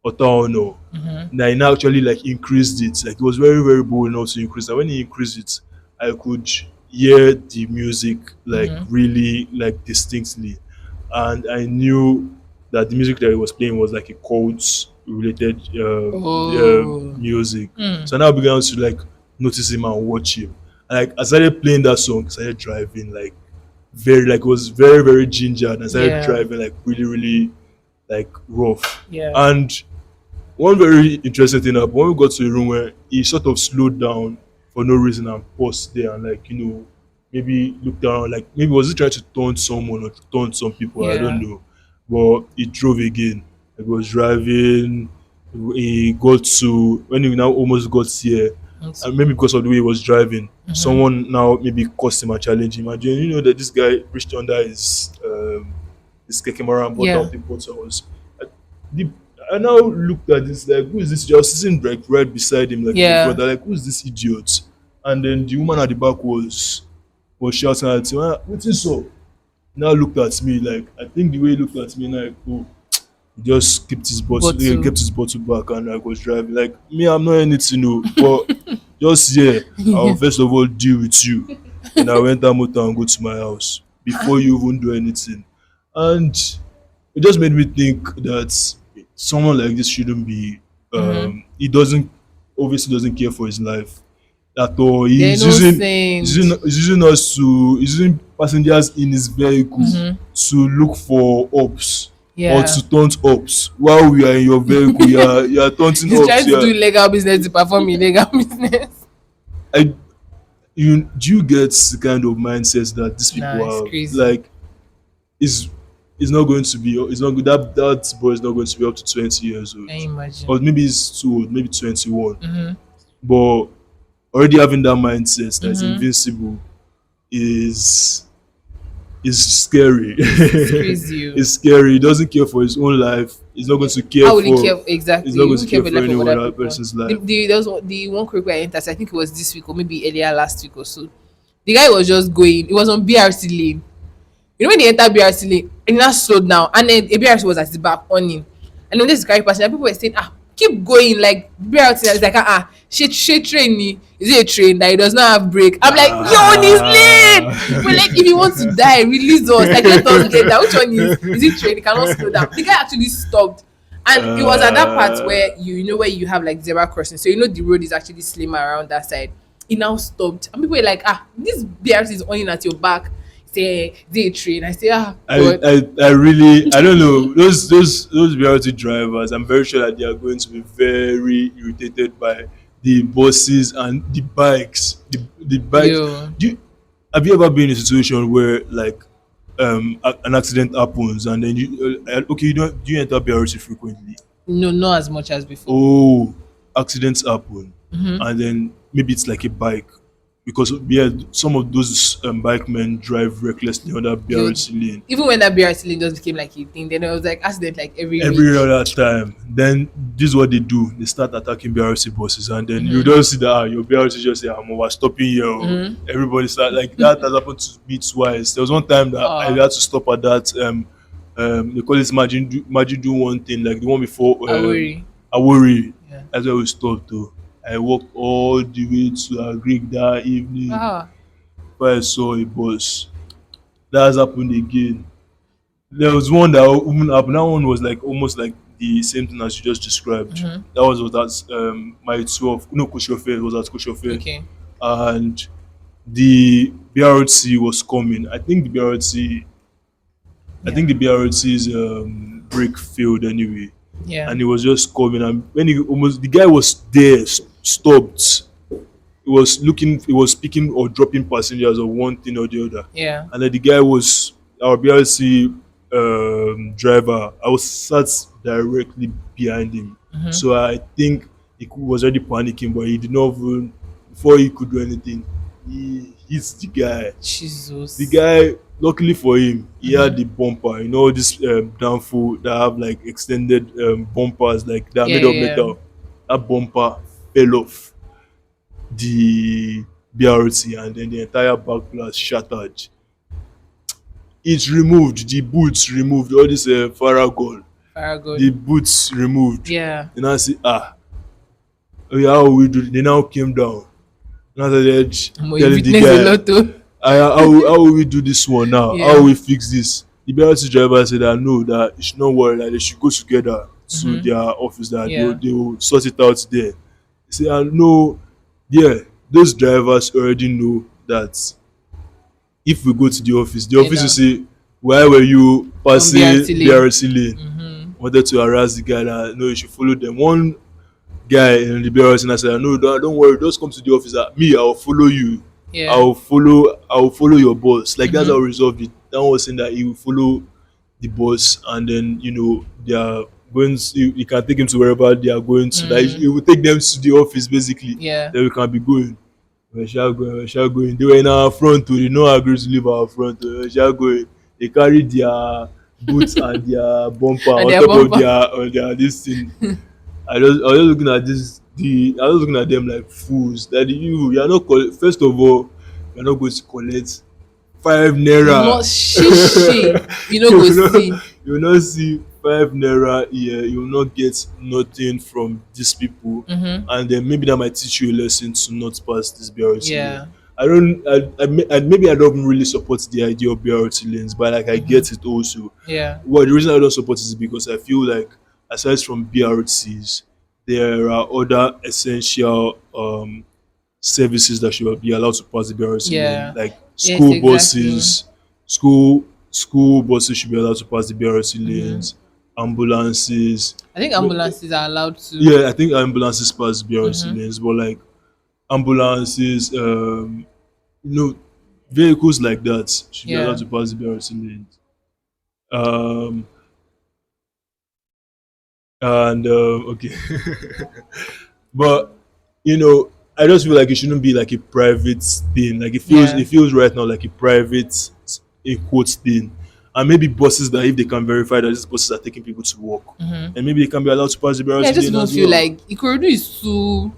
Otaono Mm-hmm. that he now actually like increased it. Like it was very very bold enough to increase. And when he increased it, I could hear the music like Mm-hmm. really like distinctly, and I knew that the music that he was playing was like a cults related Oh. music. Mm. So I now began to like notice him and watch him. And, like I started playing that song, I started driving like very like it was very very ginger, and I started Yeah. driving like really really like rough. Yeah. And one very interesting thing happened when we got to a room where he sort of slowed down for no reason and paused there and like maybe looked around, like maybe was he trying to taunt someone or to taunt some people, I don't Yeah. know. But he drove again. He was driving. He got to when he now almost got here, It's- and maybe because of the way he was driving, Mhm. someone now maybe caused him and challenged him. And that this guy reached under his kekemara and brought Yeah. out the bottles. I, the, I now looked at this like, who is this? Just sitting like right beside him, like in the Yeah. front. I like, who is this idiot? And then the woman at the back was shouting at him, "What is up?" Now looked at me like, I think the way he looked at me like, oh, he just Bottle. kept his bottle back, and I was driving. Like me, I'm not anything, but just yeah, I'll first of all deal with you. Then I went that motor and go to my house before you even do anything. And it just made me think that someone like this shouldn't be. Mm-hmm. He doesn't obviously doesn't care for his life at all. They're no saint. He's using passengers in his vehicle Mm-hmm. to look for ops or Yeah. to taunt ops while we are in your vehicle. You are taunting He's ops. trying to do Yeah, illegal business to perform illegal business. I you do you get the kind of mindset that these Nah, people it's have? crazy. Like, is it's not going to be it's not good that boy is not going to be up to 20 years Can old, you imagine? or maybe he's too old, maybe 21. Mm-hmm. But already having that mindset that is Mm-hmm. invincible is scary. It's crazy. Oh. It's scary. He doesn't care for his own life. He's not going Yeah. to How care will he for care he's exactly? not He going to won't care care for the for life of anyone other other people. person's life. There was the one group I entered, I think it was this week or maybe earlier last week or so. The guy was just going, it was on BRC lane. You know when they enter BRC lane and he now slowed down and then a BRC was at the back on him. And then this guy passenger, people were saying, keep going, like BRC is like she train me. Is it a train that he does not have brake? I'm like, you're on his lane. We're like, if you want to die, release us. Like let us get down. Which one is it train? He cannot slow down. The guy actually stopped. And it was at that part uh, where you know where you have like zebra crossing. So you know the road is actually slimmer around that side. He now stopped. And people were like, this BRC is on at your back. Say, they train. I say, I, God. I really I don't know those BRT drivers. I'm very sure that they are going to be very irritated by the buses and the bikes. The bikes. Yo. Have you ever been in a situation where like an accident happens and then okay, do you enter BRT frequently? No, not as much as before. Oh, accidents happen, Mm-hmm. and then maybe it's like a bike, because yeah, some of those bike men drive recklessly on that You, BRT lane even when that BRT lane just became like a thing, then it was like accident like every every week. other time. Then this is what they do: they start attacking BRT buses, and then you Mm-hmm. don't see that your BRT just say, "I'm overstopping here." Oh." Mm-hmm. Everybody start like that. Has happened to me twice. There was one time that I Oh, had to stop at that. They call it imagine do one thing, like the one before I worry. Awori. Yeah. That's where we stopped though. I walked all the way to Agric that evening Ah, before I saw a bus. That has happened again. There was one that even happened. That one was like almost like the same thing as you just described. That was at my 12, no, Koshofe, it was at Koshofe. Okay. And the BRT was coming. I Yeah. think the BRT's brake failed anyway, Yeah. and he was just coming. And when the guy was there, stopped. He was looking, he was picking or dropping passengers or one thing or the other. Yeah. And then the guy was our BRC driver. I was sat directly behind him, so I think was already panicking, but he did not even, before he could do anything, he hits the guy. The Jesus. guy, luckily for him, he had the bumper. You know this downfall that have like extended bumpers, like that are Yeah. made of Yeah. metal. That bumper fell off the BRT, and then the entire back glass shattered. It's removed, the boots removed, all this Farragon, the Paragon. boots removed. Yeah. Then I say, oh yeah, how will we do it? They now came down. And I started Mo, you telling the witness a guy, lot too. how will we do this one now? How will Yeah. we fix this? The BRT driver said that no, that you should not worry, that they should go together to their office, that Yeah. they will sort it out there. He said, no, yeah, those drivers already know that if we go to the I office will know. say, why were you On BRT passing lane. BRT lane? Wanted to harass the guy that no, you should follow them. One guy in the BRT, and I said, no, don't worry, just come to the office. Me, I'll follow you. Yeah. I'll follow your boss. Like that's how we resolved it. That one was saying that he will follow the boss, and then they are going to, you can take him to wherever they are going to. That he will take them to the office basically. Yeah. Then we can be going. We shall going. They were in our front too. They no agree to leave our front. We shall going. They carried their boots and their bumper And on their top of bumper. their this thing. I was just looking at I was looking at them like fools. That you are not first of all, you're not going to collect 5 naira. Not shishi. You know you go will not see. you will not see 5 naira here. You will not get nothing from these people, and then maybe that might teach you a lesson to not pass this BRT lane. Yeah. I don't. Maybe I don't really support the idea of BRT lanes, but like I get it also. Yeah. Well, the reason I don't support it is because I feel like aside from BRTs, there are other essential services that should be allowed to pass the BRT lane, Yeah. like Yes, exactly. school buses should be allowed to pass the BRT lanes, ambulances. I think ambulances are allowed to. Yeah, I think ambulances pass BRT lanes, but like ambulances, vehicles like that should be allowed Yeah. to pass the BRT lanes. Um, and okay, but I just feel like it shouldn't be like a private thing. Like Yeah. it feels right now like a private, in quotes, thing. And maybe buses that if they can verify that these buses are taking people to work, and maybe they can be allowed to pass the Yeah, I BRT just lane don't as feel well. like Ikorodu is too.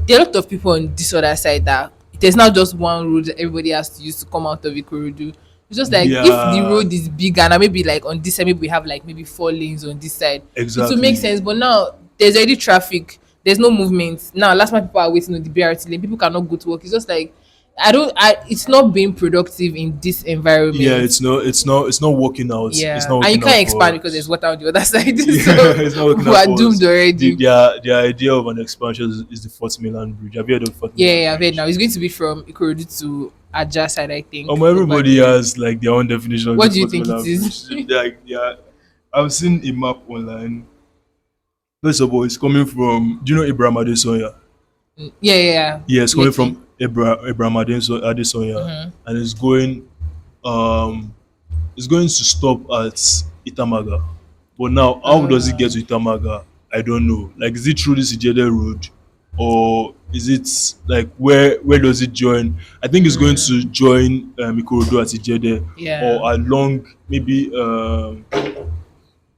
There are a lot of people on this other side that there's not just one road that everybody has to use to come out of Ikorodu. It's just like if the Yeah, road is bigger and maybe like on this side, maybe we have like maybe 4 lanes on this side, it will make exactly. sense. But now there's already traffic, there's no movement. Now last month people are waiting on the BRT lane, people cannot go to work. It's just like it's not being productive in this Yeah, environment. it's not working out. It's Yeah. not And you working out can't expand for because there's water on the other side. yeah, So it's not working we out are for us. doomed already. The idea of an expansion is the Fort Milan Bridge. Have you heard of Fort Yeah, Milan yeah, I've heard Bridge? now. It's going to be from Ikorodu to Aja side, I think, over Everybody there. has like their own definition of the What do you Fort think it Milan is? Bridge. Yeah, I've seen a map online. First of all, it's coming from. Do you know Ibrahim Adesanya? Yeah, yeah, yeah. Yeah, it's coming Lucky. from Ibrahim Adesanya, and um it's going to stop at Itamaga. But now, how does it get Uh, to Itamaga? I don't know. Like, is it through this Ijede road, or is it like where does it join? I think it's going to join Ikorodu at Ijede, yeah, or along maybe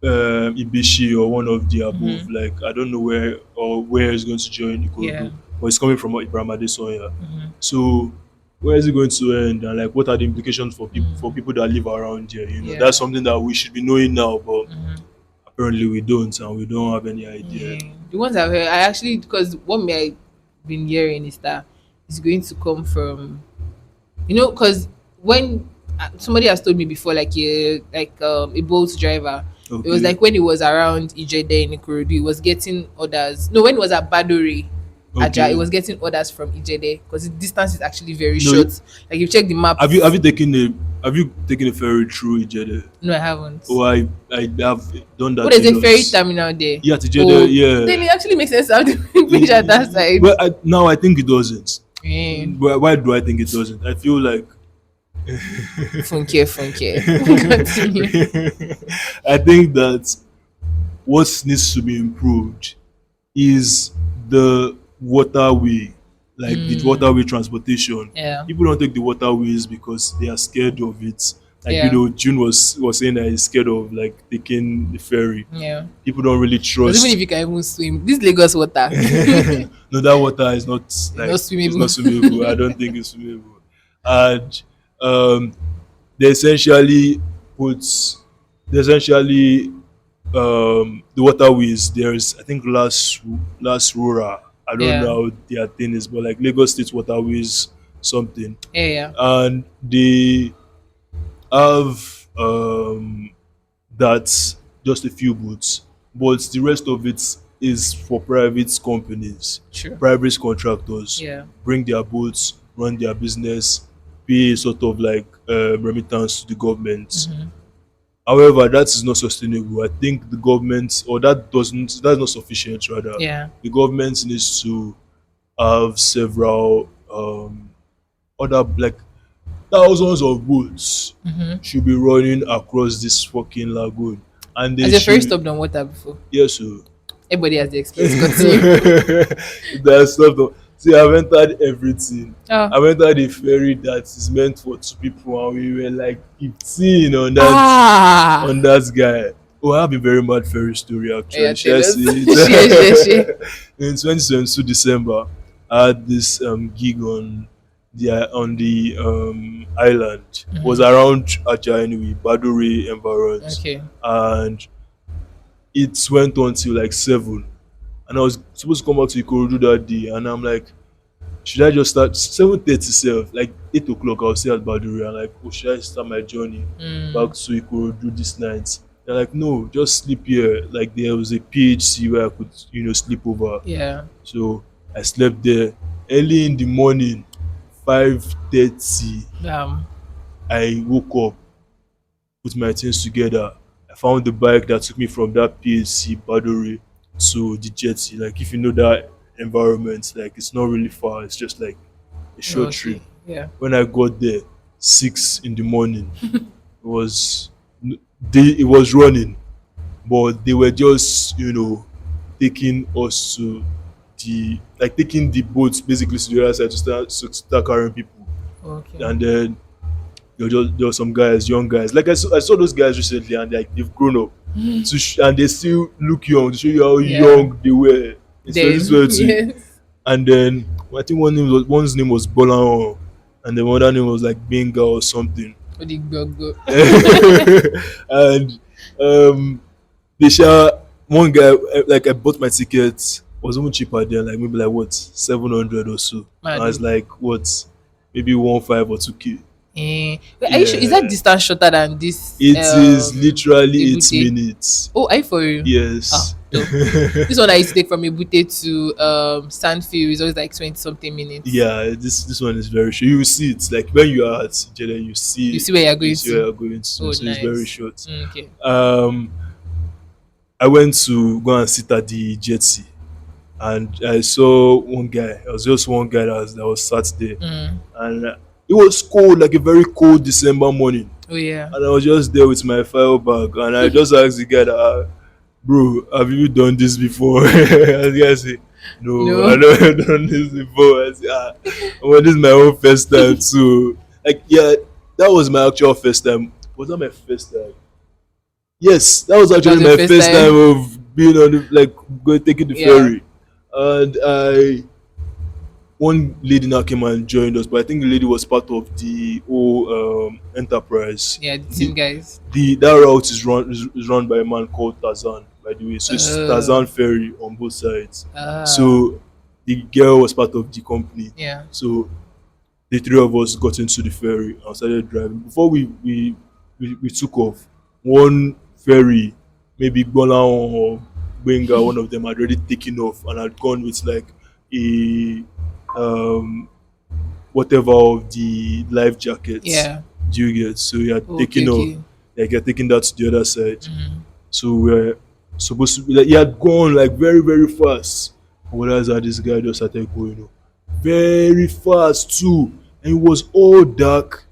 Ibishi or one of the above. Like I don't know where it's going to join yeah, Ikorodu, but it's coming from Ibrahim Adesoya. So where is it going to end, and like what are the implications for people that live around here? yeah, That's something that we should be knowing now, but apparently we don't, and we don't have any idea. yeah. The ones I've heard, I actually, because what me I been hearing is that it's going to come from, because when somebody has told me before, like a boat driver, It was Okay. like when it was around Ijede in Ikorodu, it was getting orders. No, when it was at Badore, Aja, it Okay. was getting orders from Ijede because the distance is actually very No, short. Like you check the have maps. you taken a ferry through Ijede? No, I haven't. Oh, I have done What that is a journey ferry terminal there? yeah, to Ijede, Oh, yeah. then it actually makes sense to have the bridge at that side. Well, now I think it doesn't. Eh, Why do I think it doesn't? I feel like funke, funke. Continue. I think that what needs to be improved is the waterway, like the waterway transportation. Yeah, People don't take the waterways because they are scared of it. Like yeah, June was saying that he's scared of like taking the ferry. yeah. People don't really Because even trust. if you can even swim, this Lagos water, No, that water is not like not it's swimmable. not swimmable. I don't think it's swimmable. And um, they essentially puts they essentially the waterways. There's I think last rural. I don't Yeah, know how their thing is, but like Lagos State Waterways something, yeah, yeah. and they have that's just a few boats, but the rest of it is for private companies, True. private contractors. Yeah. Bring their boats, run their business, pay sort of like remittance to the government. However, that is not sustainable. I think the government, or that's not sufficient. Rather, Yeah. the government needs to have several other like thousands of boats should be running across this fucking lagoon, and they Has your ferry should stopped on water before? yes, so Everybody has the experience. Continue. that's stuff. See, I've entered everything. Oh. I've entered a ferry that is meant for two people, and we were like 15 Ah. on that guy. Oh, I have a very mad ferry story Yeah, actually. Should tell I us. say Share, share, it? share. In 2022 December, I had this gig on the island. It was around Aja anyway, Badore environs, Okay. and it went on till like 7. And I was supposed to come back to Ikorodu that day, and I'm like, should I just start 7:30 self, like 8 o'clock? I'll stay at Baduri and like, oh, should I start my journey back to Ikorodu this night? They're like, no, just sleep here. Like there was a PHC where I could, sleep over. Yeah. So I slept there. Early in the morning, 5:30, Um. I woke up, put my things together. I found the bike that took me from that PHC Badore to the jetty. Like if you know that environment, like it's not really far. It's just like a short trip. Okay. Yeah. When I got there, 6 in the morning, it was it was running, but they were just taking us to taking the boats basically to the other side to start carrying people, Okay. and then there were some guys, young guys. Like I saw those guys recently, and like they've grown up, and they still look young to show you how Yeah. young they were. It's very Then well too. yes. And then I think one's name was Bolan, and the other name was like Benga or something. What the go? And they share one guy like I bought my ticket was even cheaper then, like maybe like what 700 or so. And I was Mad. like what maybe 1.5 or 2K. Wait, are you sure? Is that Yeah. distance shorter than this? It is literally Ebute? 8 minutes. Oh, are you for real? Ah, Yes. dope. This one I used to take from Ebute to Sandfield is always like 20 something minutes. Yeah, this one is very short. You will see it like when you are at Jeddah, You see where you're going you see where to. you're going to. Oh, So it's very nice. short. Okay. I went to go and sit at the jetty, and I saw one guy. It was just one guy that was sat there, and it was cold, like a very cold December morning. Oh yeah. And I was just there with my file bag, and I just asked the guy that, bro, have you done this before? And the guy say, no, I No. never done this before. I say, well, this is my own first time too. Like, yeah, that was my actual first time. Was that my first time? Yes, that was That was actually your my first first time? time of being on taking the Yeah. ferry. And one lady now came and joined us, but I think the lady was part of the whole enterprise. Yeah, the team guys. That route is run by a man called Tarzan, by the way. So it's Tarzan ferry on both sides. So the girl was part of the company. Yeah. So the three of us got into the ferry and started driving. Before we took off, one ferry maybe Bola or Benga, one of them had already taken off and had gone with like a um whatever of the life jackets. Yeah. Do you get? So he had Okay, taken off, okay. like he had taken that to the other side. So we're supposed to be like he had gone like very very fast. Whereas this guy just started going very fast too, and it was all dark.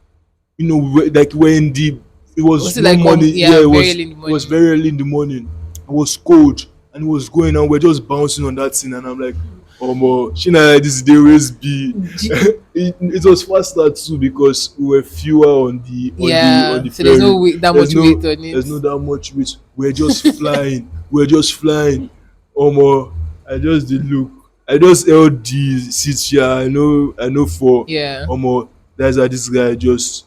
Like when the it Was was it no like money. Yeah, yeah, very early in the it was morning? very early in the morning. It was cold and it was going and we're just bouncing on that thing and I'm like, oh mo, Shina, this day always be. G- It was faster too because we were fewer on Yeah. the So there's no ferry. weight, that There's much no weight on it. there's no that much weight. We're just flying. We're just flying. Omo, I just did look. I just held the seat here. I know for Yeah. Omo, that's how this guy just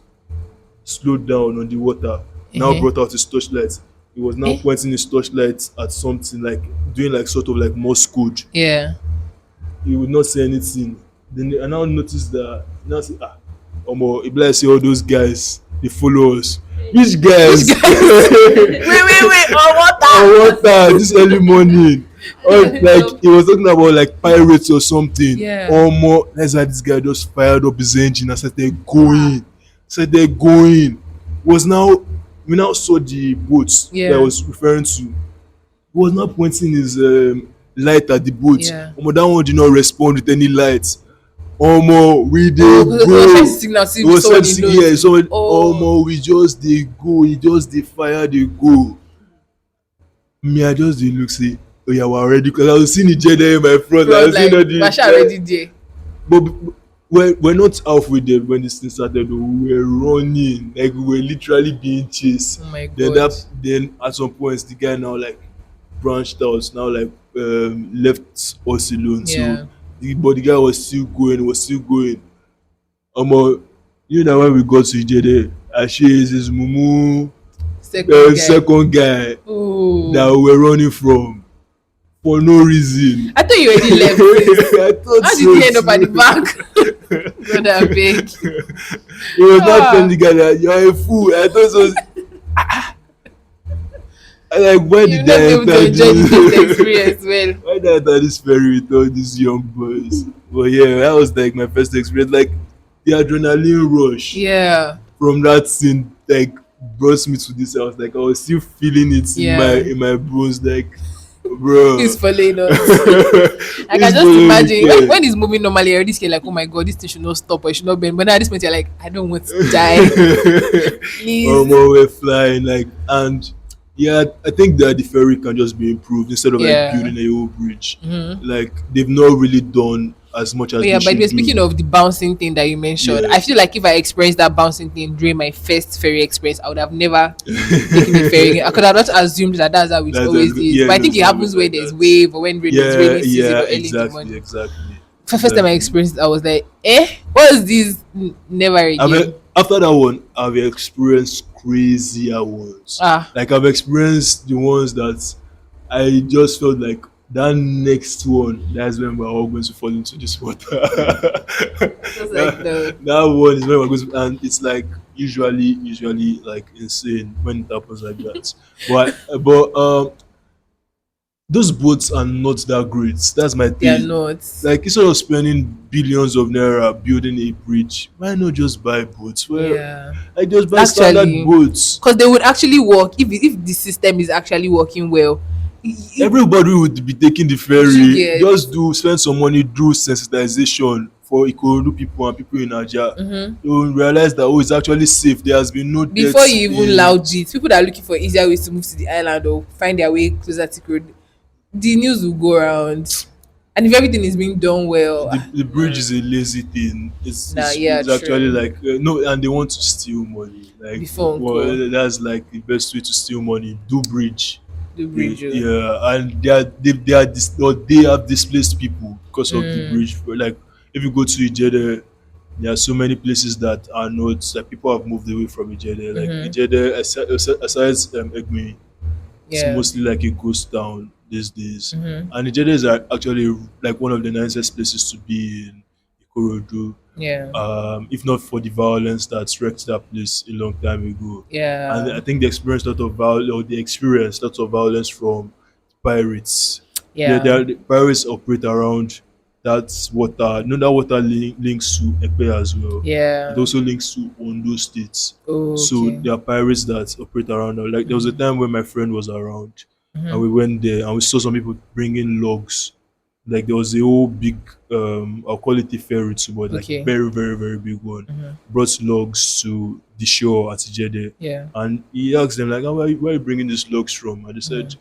slowed down on the water. Now Uh-huh. brought out his torchlight. He was now Eh? pointing his torchlight at something like doing like sort of like Morse code. Yeah. He would not say anything. Then I now noticed that now say omo, e be like say all those guys dey follow us. Which Which guys? guys? Wait. On On water. water this early morning. Or like he was talking about like pirates or something. Yeah. Omo, that's why this guy just fired up his engine and started going. Started going. Was now we now saw the boats that I Yeah. was referring to. He was now pointing his light at the boat. Yeah. Omo, that one did not respond with any light. Omo, we Oh, dey because it was trying to go. signal, It see was someone said he yeah, knows. someone Oh, omo, we just dey go, e just dey fire dey go. Me, I just dey look say oya we are ready because I was seeing the jet there in my front. I bro, was seeing like all the Masha already there. but we're not halfway there when this thing started o. We were running like we were literally being chased. Oh my Then god. then at some point the guy now like branched out, now like left us alone. So Yeah. but the guy was still going. Omo, you know when we got to Ijede, Ashe is his mumu Second guy. second guy that Oh. we were running from for no reason. I thought you already left this. I thought How did so you end up at the too. back? God I beg. He was not telling Ah. the guy that you are a fool. I thought so. I like why You're did not I able to enter enjoy the first this? experience well. Why did I enter this ferry with all these young boys? But yeah, that was like my first experience. Like the adrenaline rush Yeah. from that scene like brought me to this. I was like I was still feeling it in my Yeah. in my bones. Like, bro, He's following us. I can this just boy really imagine when, care. when he's moving normally, you're already scared, like, oh my god, this thing should not stop or it should not bend. But now at this point, you're like, I don't want to die. Please. We're flying like, and yeah, I think that the ferry can just be improved instead of like Yeah. building a whole bridge. Mm-hmm. Like they've not really done as much Oh as yeah, they by the way, should speaking do. of the bouncing thing that you mentioned, Yeah. I feel like if I experienced that bouncing thing during my first ferry experience, I would have never taken the ferry again. I could have not assumed that that's how it always is. Yeah, But I think it's it always happens where like there's that. wave or when it's Yeah, rainy season yeah, or early in the exactly, morning. exactly, For first time I exactly. experienced it, I was like, what is this? Never again. After that one, I've experienced crazier ones. Ah, Like I've experienced the ones that I just felt like that next one. That's when we're all going to fall into this water. just like that, the that one is when we're going to, and it's like usually like insane when it happens like that. But those boats are not that great. That's my they are thing. not. Like instead of spending billions of naira building a bridge, why not just buy boats? Well, Yeah, I just buy standard actually, boats. because they would actually work if the system is actually working well. Everybody would be taking the You ferry. get. Just do spend some money, do sensitization for Ikorodu people and people in Naija. Mhm. You will realize that it's actually safe. There has been no Before deaths you even in loud it, people that are looking for easier ways to move to the island or find their way closer to Ikorodu, the news will go around. And if everything is being done well, the bridge is a lazy thing. nah, yeah, It's actually true. like no, and they want to steal money. Like, Before uncle, well, that's like the best way to steal money. Do bridge. the bridge. Oh. Yeah, and they are or they have displaced people because of the Mm, bridge. Like if you go to Ijede, there are so many places that are not like people have moved away from Ijede. Like mm-hmm. Ijede, aside Egme, it's Yeah. mostly like a ghost town these days. Mm-hmm. And Ijede is actually like one of the nicest places to be in Ikorodu, Yeah. if not for the violence that wrecked that place a long time ago. And Yeah. I think they experienced a lot of violence, or they experienced lots of violence from pirates. Yeah. The pirates operate around that water. You know that water links to Epe as well. It Yeah. also links to Ondo states. So Okay. there are pirates that operate around. Like there was a time when my friend was around, and we went there and we saw some people bringing logs. Like there was a whole big, I'll call it a ferry too, but like Okay. very, very, very big one. Brought logs to the shore at Ijede, Yeah. and he asked them like, "Oh, where are you bringing these logs from?" And they said,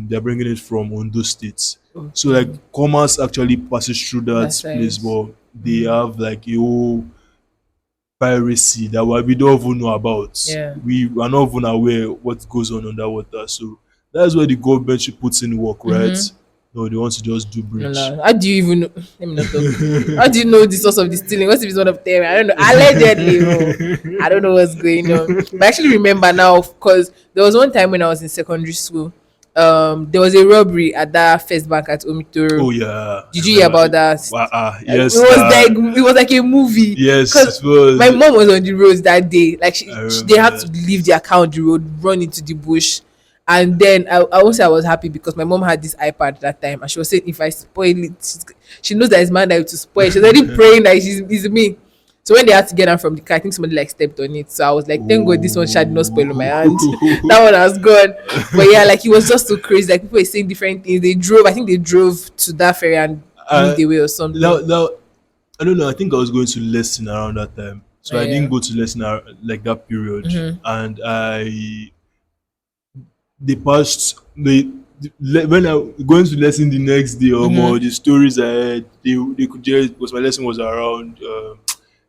they're bringing it from Ondo State. So like Okay. commerce actually passes through that That's place, nice. but they have like a whole piracy that we don't even know about. Yeah. We are not even aware what goes on underwater. So that's where the government should put in work, right? No, they want to just do No, bridge. no. How do you even know? Let me not talk. How do you know the source of the stealing? What if it's one of them? I don't know. Allegedly, oh, I don't know what's going on. But I actually remember now because there was one time when I was in secondary school. There was a robbery at that first bank at Oh Omitoro. yeah, I Did you hear remember. about that? It Yes, was like it was like a movie. yes, Because it was. my mom was on the road that day. Like I they remember had to that. leave their car on the road, run into the bush. And then I won't say I was happy because my mom had this iPad that time and she was saying if I spoil it, she knows that it's mad that to spoil. She's already praying that it's me. So when they had to get her from the car, I think somebody like stepped on it. So I was like, thank God this one shall not spoil on my hand. That one has gone. But yeah, like it was just so crazy. Like people were saying different things. They drove, I think they drove to that ferry and moved uh, away or now, something. now, I don't know. I think I was going to lesson around that time, Oh, so I didn't yeah. go to lesson like that period, and they passed when I going to lesson the next day or more, the stories I heard, they could just because my lesson was around,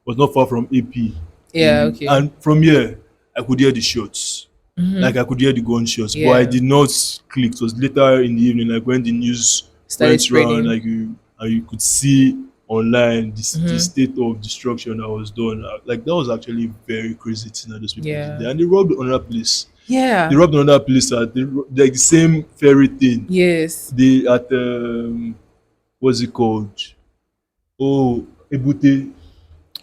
was not far from AP, Yeah, okay. and from here I could hear the shots. Like I could hear the gunshots, but I Yeah. did not click. It was later in the evening, like when the news Started went round, spreading. like you could see online the state of destruction that was done. Like that was actually very crazy thing that those people did Yeah. there, and they robbed another place. They Yeah. robbed another place at like the same ferry thing. Yes. They at what's it called? Oh, Ebute.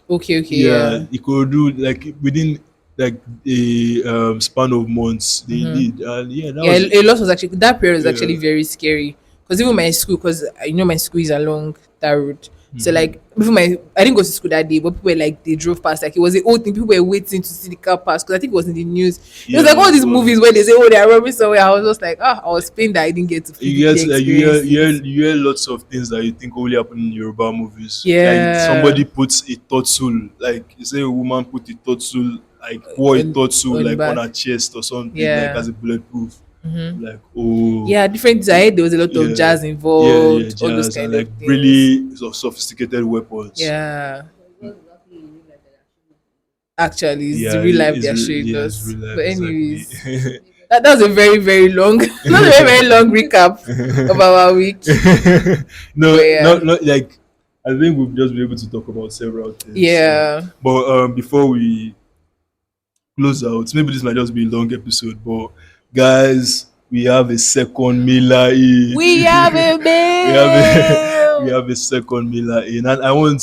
Okay, okay, Yeah, yeah. Ikorodu. Like within like a span of months, they did, and yeah, that Yeah, was a lot was actually that period was actually yeah. very scary because even my school, because my school is along that road. So like even I didn't go to school that day, but people were like they drove past like it was the old thing. People were waiting to see the car pass because I think it was in the news. It was like Yeah, all it these movies where they say was. oh they are robbing somewhere. I was just like I was pained that I didn't get to You physically get like experience it. you hear lots of things that you think only happen in Yoruba movies. Like Yeah, somebody puts a totsul, like you say a woman put a totsul, like wore a totsul on like on back. her chest or something, like Yeah, as a bulletproof. Like oh yeah, different things. I heard there was a lot of yeah, jazz yeah, involved, all those jazz and kind of like things. really sophisticated weapons. Yeah, actually, it's the Yeah, real life they're showing yeah, it's us. real life But exactly. anyways, that was a very very long, that was a very very long recap of our week. But No, yeah, not like I think we'll just be able to talk about several things. yeah, But before we close out, maybe this might just be a long episode, but guys, we have a second Mila in. we have a we have a we mail. have a second Mila in, and I want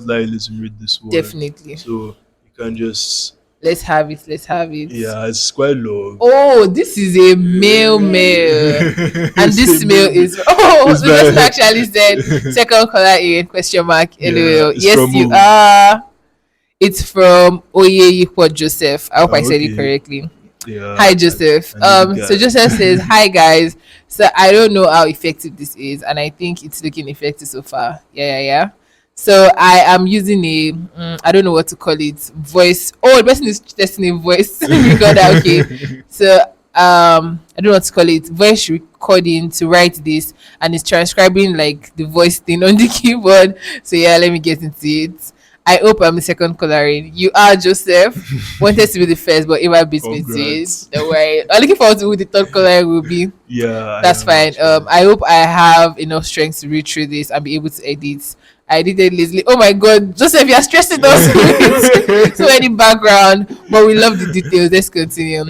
Layele to read this one, Definitely, so you can just let's have it. Let's have it. yeah, it's quite long. Oh, this is a mail, and It's a this mail maybe. is oh It's the person by actually said second caller in question mark. yeah, LOL. it's Yes, from you who? are. It's from Oyeyipo Joseph. I hope I said it Okay, correctly. yeah, Hi Joseph. I know the So guy. Joseph says, "Hi guys. So I don't know how effective this is, and I think it's looking effective so far. Yeah. So I am using a I don't know what to call it voice. Oh, the person is testing a voice. We got that okay. So I don't know what to call it voice recording to write this, and it's transcribing like the voice thing on the keyboard. So yeah, let me get into it. I hope I'm the second caller in. You are Joseph. Wanted to be the first, but Eva beats me to it. Congrats. Don't worry. I'm looking forward to who the third caller will be. Yeah, I That's am fine. actually. I hope I have enough strength to read through this and be able to edit. I did it lazily. Oh my god, Joseph, you're stressing us with so many background, but we love the details. Let's continue.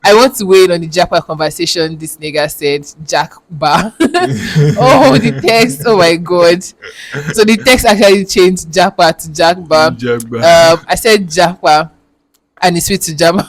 I want to weigh in on the Japa conversation. This nigga said Jack Bar. Oh, the text. Oh my god. So the text actually changed Japa to Jack Bar. Jagba. I said Japa and it's sweet to Jama.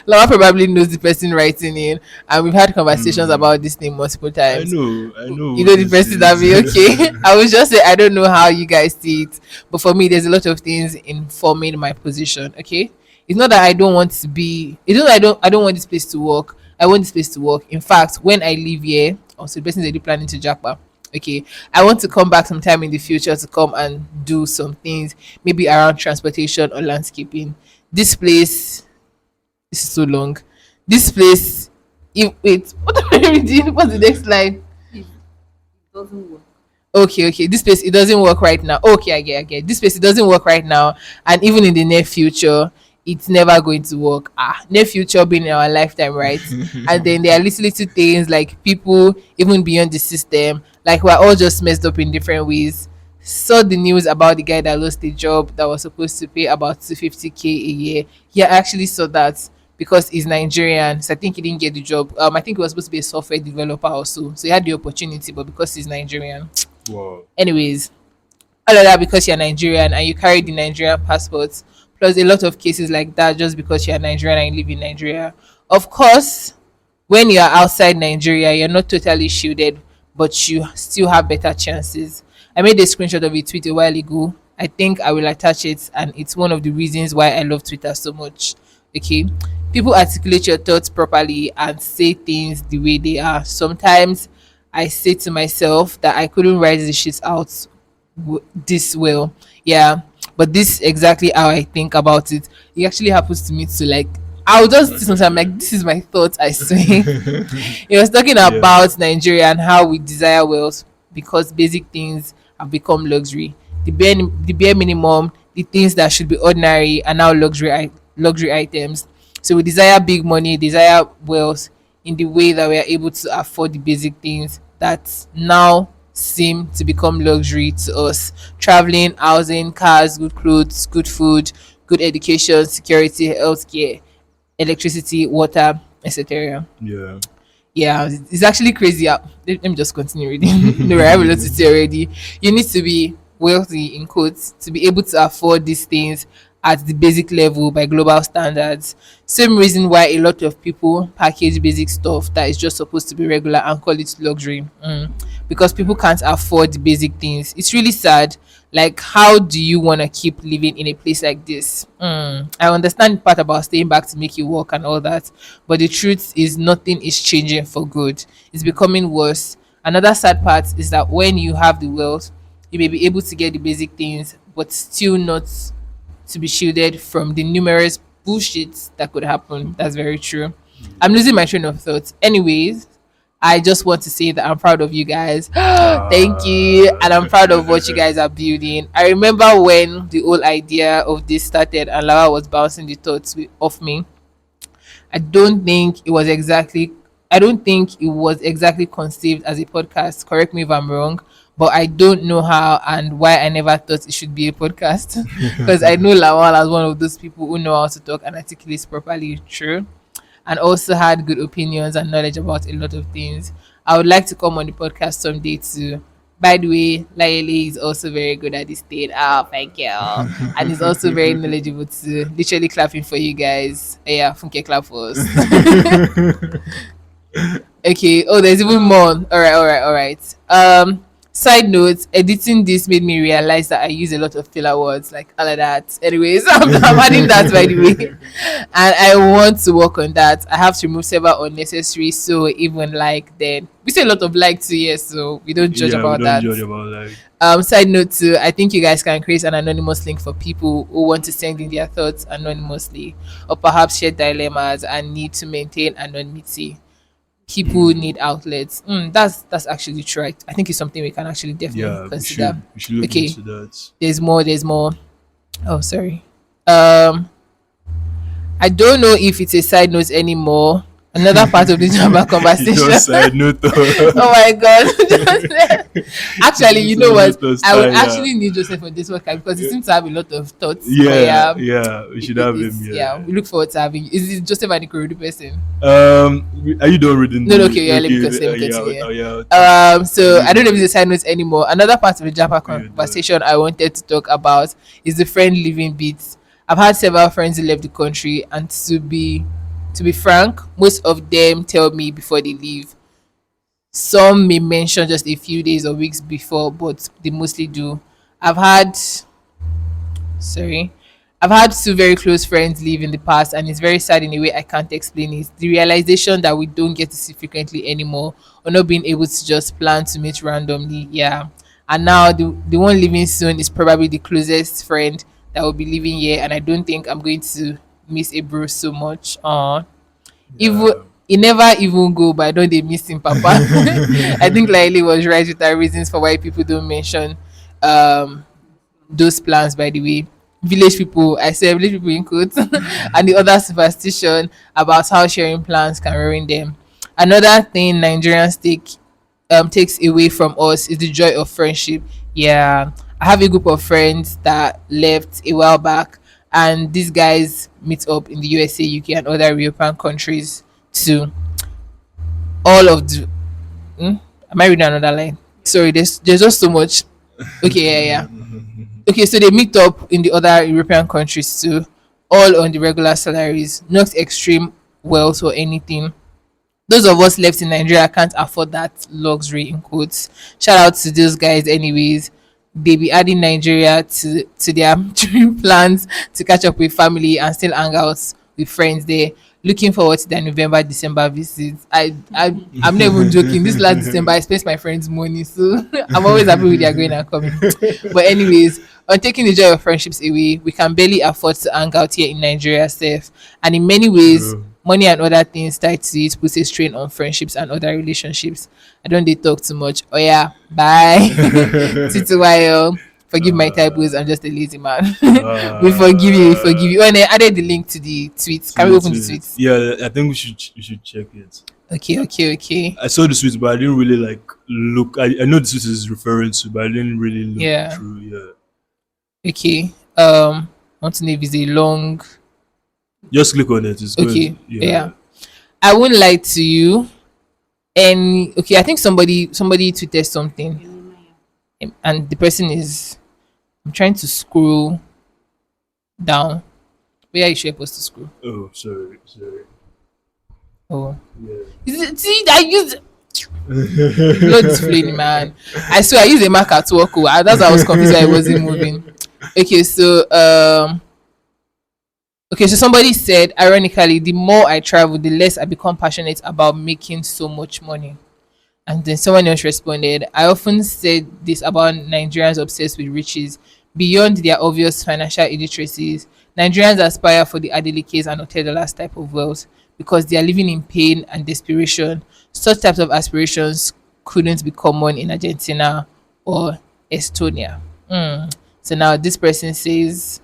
Laura probably knows the person writing in, and we've had conversations Hmm. about this name multiple times. I know You who know the this person that is. be okay. I was just say I don't know how you guys see it, but for me, there's a lot of things informing my position. Okay, it's not that I don't want to be. It's not that I don't want this place to work. I want this place to work. In fact, when I leave here, also the person is already planning to jackpot. Okay, I want to come back sometime in the future to come and do some things, maybe around transportation or landscaping. This place, this is so long. This place, if wait, what am I reading? What's the next line? It doesn't work. Okay, this place it doesn't work right now. Okay, I get. This place it doesn't work right now, and even in the near future, it's never going to work. Near future being in our lifetime, right? And then there are little things like people even beyond the system, like we're all just messed up in different ways. Saw the news about the guy that lost a job that was supposed to pay about 250K a year. Yeah, I actually saw that because he's Nigerian. So I think he didn't get the job. I think he was supposed to be a software developer also. So he had the opportunity, but because he's Nigerian. Wow. Anyways, all of that because you're Nigerian and you carry the Nigerian passport. Plus a lot of cases like that just because you're Nigerian and you live in Nigeria. Of course, when you're outside Nigeria, you're not totally shielded, but you still have better chances. I made a screenshot of a tweet a while ago. I think I will attach it, and it's one of the reasons why I love Twitter so much. Okay, people articulate your thoughts properly and say things the way they are. Sometimes I say to myself that I couldn't write this shit out this well. Yeah, but this is exactly how I think about it. It actually happens to me too. Like I'll just sometimes I'm like, this is my thought. I swear. He was talking Yeah. about Nigeria and how we desire wealth because basic things have become luxury. The bare minimum, the things that should be ordinary are now luxury items. So we desire big money, desire wealth in the way that we are able to afford the basic things that now seem to become luxury to us. Traveling, housing, cars, good clothes, good food, good education, security, healthcare, electricity, water, etc. Yeah. Yeah, it's actually crazy. Let me just continue reading. No, I have a lot to say already. You need to be wealthy in quotes to be able to afford these things at the basic level by global standards. Same reason why a lot of people package basic stuff that is just supposed to be regular and call it luxury. Because people can't afford the basic things. It's really sad. Like, how do you want to keep living in a place like this? I understand the part about staying back to make you work and all that, but the truth is nothing is changing for good. It's becoming worse. Another sad part is that when you have the wealth, you may be able to get the basic things, but still not to be shielded from the numerous bullshits that could happen. That's very true. I'm losing my train of thought. Anyways, I just want to say that I'm proud of you guys. Thank you. Ah. And I'm proud of what you guys are building. I remember when the whole idea of this started and Lara was bouncing the thoughts off me. I don't think it was exactly I don't think it was exactly conceived as a podcast. Correct me if I'm wrong, but I don't know how and why I never thought it should be a podcast. Because I know Lawal as one of those people who know how to talk and articulate properly. True, and also had good opinions and knowledge about a lot of things. I would like to come on the podcast someday too. By the way, Layele is also very good at this thing. Oh, thank you. And is also very knowledgeable too. Literally clapping for you guys. Yeah, Funke clap for us. Okay. Oh, there's even more. All right. Side note, editing this made me realize that I use a lot of filler words like all of that. Anyways, I'm adding that by the way, and I want to work on that. I have to remove several unnecessary. So even like then we say a lot of like too, yes. So we don't judge Yeah, we about don't that. judge about like. Side note too, I think you guys can create an anonymous link for people who want to send in their thoughts anonymously, or perhaps share dilemmas and need to maintain anonymity. People need outlets. That's actually true. I think it's something we can actually definitely Yeah, consider. we should look Okay, into that. there's more. Oh, sorry. Um, I don't know if it's a side note anymore. Another part of the Jamba You just conversation. side note. Oh my god. Actually, you Just know side what? note us I would time, yeah. actually need Joseph on this podcast because he seems to have a lot of thoughts. But Yeah, yeah, yeah, we should have him. it's yeah. Yeah. We look forward to having you. Is it Joseph and the Korodu person? Are you done reading No, no, the? okay, yeah, Okay, let me yeah, continue. oh, yeah. Okay. So I Read don't know if more. it's a side note anymore. Another part of the Japa When you're done. conversation I wanted to talk about is the friend living bits. I've had several friends who left the country, and to be frank, most of them tell me before they leave. Some may mention just a few days or weeks before, but they mostly do. I've had sorry. I've had two very close friends leave in the past, and it's very sad in a way I can't explain it. The realization that we don't get to see frequently anymore, or not being able to just plan to meet randomly. Yeah. And now the one leaving soon is probably the closest friend that will be leaving here, and I don't think I'm going to miss a bro so much. Even Yeah. he never even go, but I know they miss him, Papa. I think Layele was right with her reasons for why people don't mention um those plans, by the way. Village people, I say village people in quotes, and the other superstition about how sharing plans can ruin them. Another thing Nigerians takes away from us is the joy of friendship. Yeah, I have a group of friends that left a while back, and these guys meet up in the USA, UK, and other European countries too. All of the hmm? Am I reading another line? Sorry, there's just so much. Okay, yeah, yeah. Okay, so they meet up in the other European countries too, all on the regular salaries, not extreme wealth or anything. Those of us left in Nigeria can't afford that luxury in quotes. Shout out to those guys anyways. They be adding Nigeria to their trip plans to catch up with family and still hang out with friends there. Looking forward to their November, December visits. I'm not even joking. This last December I spent my friends' money, so I'm always happy with their going and coming. But anyways, on taking the joy of friendships away, we can barely afford to hang out here in Nigeria safe. And in many ways, True. money and other things tied to it puts a strain on friendships and other relationships. I don't they talk too much. Oh yeah, bye. Tito forgive my typos. I'm just a lazy man. We forgive you. We forgive you. Oh, and I added the link to the tweets. Can we open the tweets? Yeah, I think we should check it. Okay, okay, okay. I saw the suite, but I didn't really like look. I know the suite is referring to, but I didn't really look Yeah. through. Yeah, Okay. I want to know if it's a long. just click on it. It's good. Okay. Yeah. Yeah. I won't lie to you. And okay, I think somebody tweeted something, and the person is. I'm trying to scroll down. Where are you supposed to scroll? Oh, sorry. Oh, Yeah. see, I use blood is flowing, man. I swear I used a marker to work. That's why I was confused why I wasn't moving. Okay, so somebody said, ironically, the more I travel, the less I become passionate about making so much money. And then someone else responded, I often said this about Nigerians obsessed with riches. Beyond their obvious financial illiteracies, Nigerians aspire for the Adeliques and Otedolas type of wealth because they are living in pain and desperation. Such types of aspirations couldn't be common in Argentina or Estonia. So now this person says,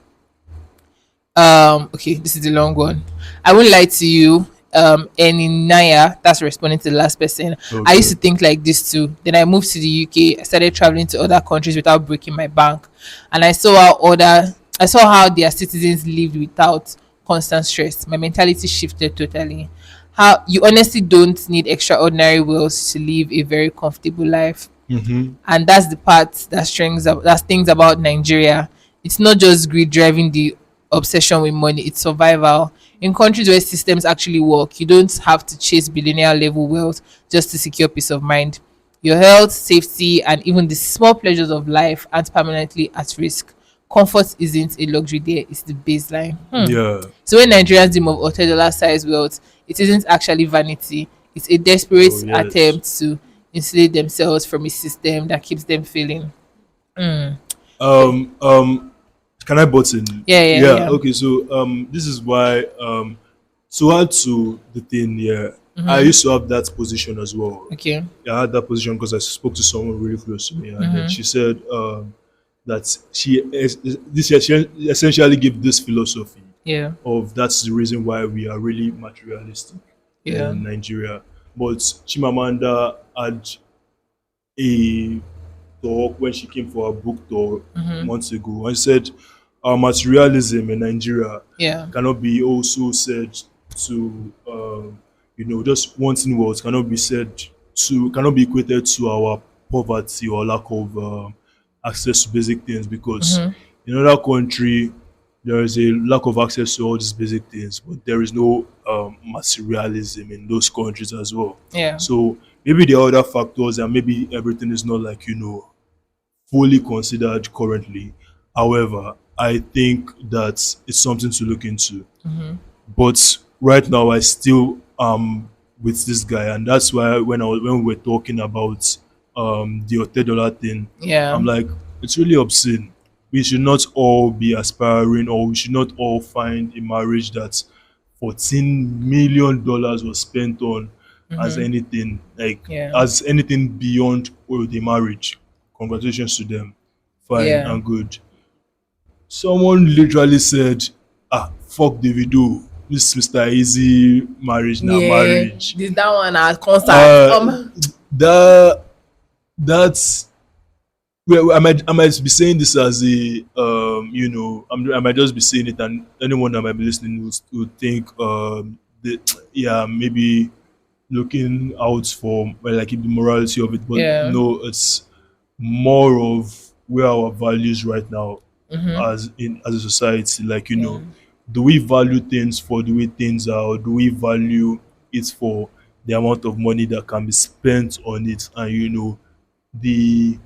okay, this is the long one. I won't lie to you. And in Naya, that's responding to the last person. I used Okay. to think like this too. Then I moved to the UK. I started traveling to other countries without breaking my bank, and I saw how their citizens lived without constant stress. My mentality shifted totally. How you honestly don't need extraordinary wealth to live a very comfortable life, Mm-hmm. and that's the part that things about Nigeria. It's not just greed driving the obsession with money; it's survival. In countries where systems actually work, you don't have to chase billionaire level wealth just to secure peace of mind. Your health, safety, and even the small pleasures of life aren't permanently at risk. Comfort isn't a luxury there; it's the baseline. Yeah. So when Nigerians dream of $100 size wealth, it isn't actually vanity. It's a desperate Oh yes. attempt to insulate themselves from a system that keeps them feeling. Um. Um. Can I button? Yeah, yeah, Yeah. yeah. Okay. So this is why to add to the thing. Yeah, I Mm-hmm. used to have that position as well. Okay. I had that position because I spoke to someone really close to me, and then Mm-hmm. she said that this year she essentially gave this philosophy Yeah. of that's the reason why we are really materialistic. Yeah. in Nigeria. But Chimamanda had a talk when she came for her book tour Mm-hmm. months ago and said our materialism in Nigeria Yeah. cannot be also said to just wanting wealth cannot be said to cannot be equated to our poverty or lack of access to basic things because Mm-hmm. in another country there is a lack of access to all these basic things, but there is no materialism in those countries as well. Yeah. So maybe there are other factors and maybe everything is not like fully considered currently. However, I think that it's something to look into. Mm-hmm. But right now, I still am with this guy, and that's why when we were talking about the $30 thing, Yeah. I'm like, it's really obscene. We should not all be aspiring, or we should not all find a marriage that $14 million was spent on as Mm-hmm. anything like Yeah. as anything beyond the marriage. Congratulations to them, fine Yeah. and good. Someone literally said, fuck Davido. This Mr. Easy marriage now Yeah. marriage. This that one at concert. Uh that that's well, I might be saying this as a I might just be saying it and anyone that might be listening would think yeah, maybe looking out for like the morality of it, but Yeah. no, it's more of where our values right now Mm-hmm. as a society. Like Yeah. do we value things for the way things are, or do we value it for the amount of money that can be spent on it? And the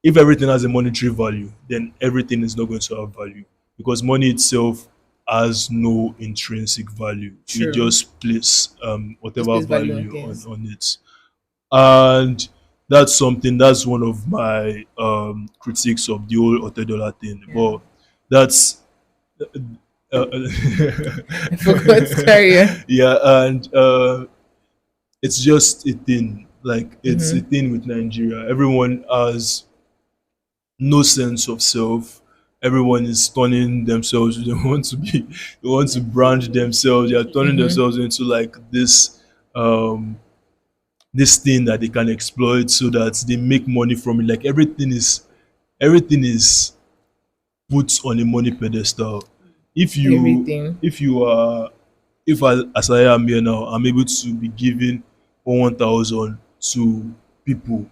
if everything has a monetary value, then everything is not going to have value because money itself has no intrinsic value. We True. just place Just whatever place value on value things. on it. And that's one of my critiques of the whole $30 thing. Yeah. But that's uh, I forgot to carry on. yeah, and it's just a thing. Like it's a Mm-hmm. thing with Nigeria. Everyone has no sense of self. Everyone is turning themselves. They want to brand themselves. They are turning Mm-hmm. themselves into like um, this thing that they can exploit so that they make money from it. Like everything is put on a money pedestal. If you Everything. if you are if I, as I am here now, I'm able to be giving 1,000 to people,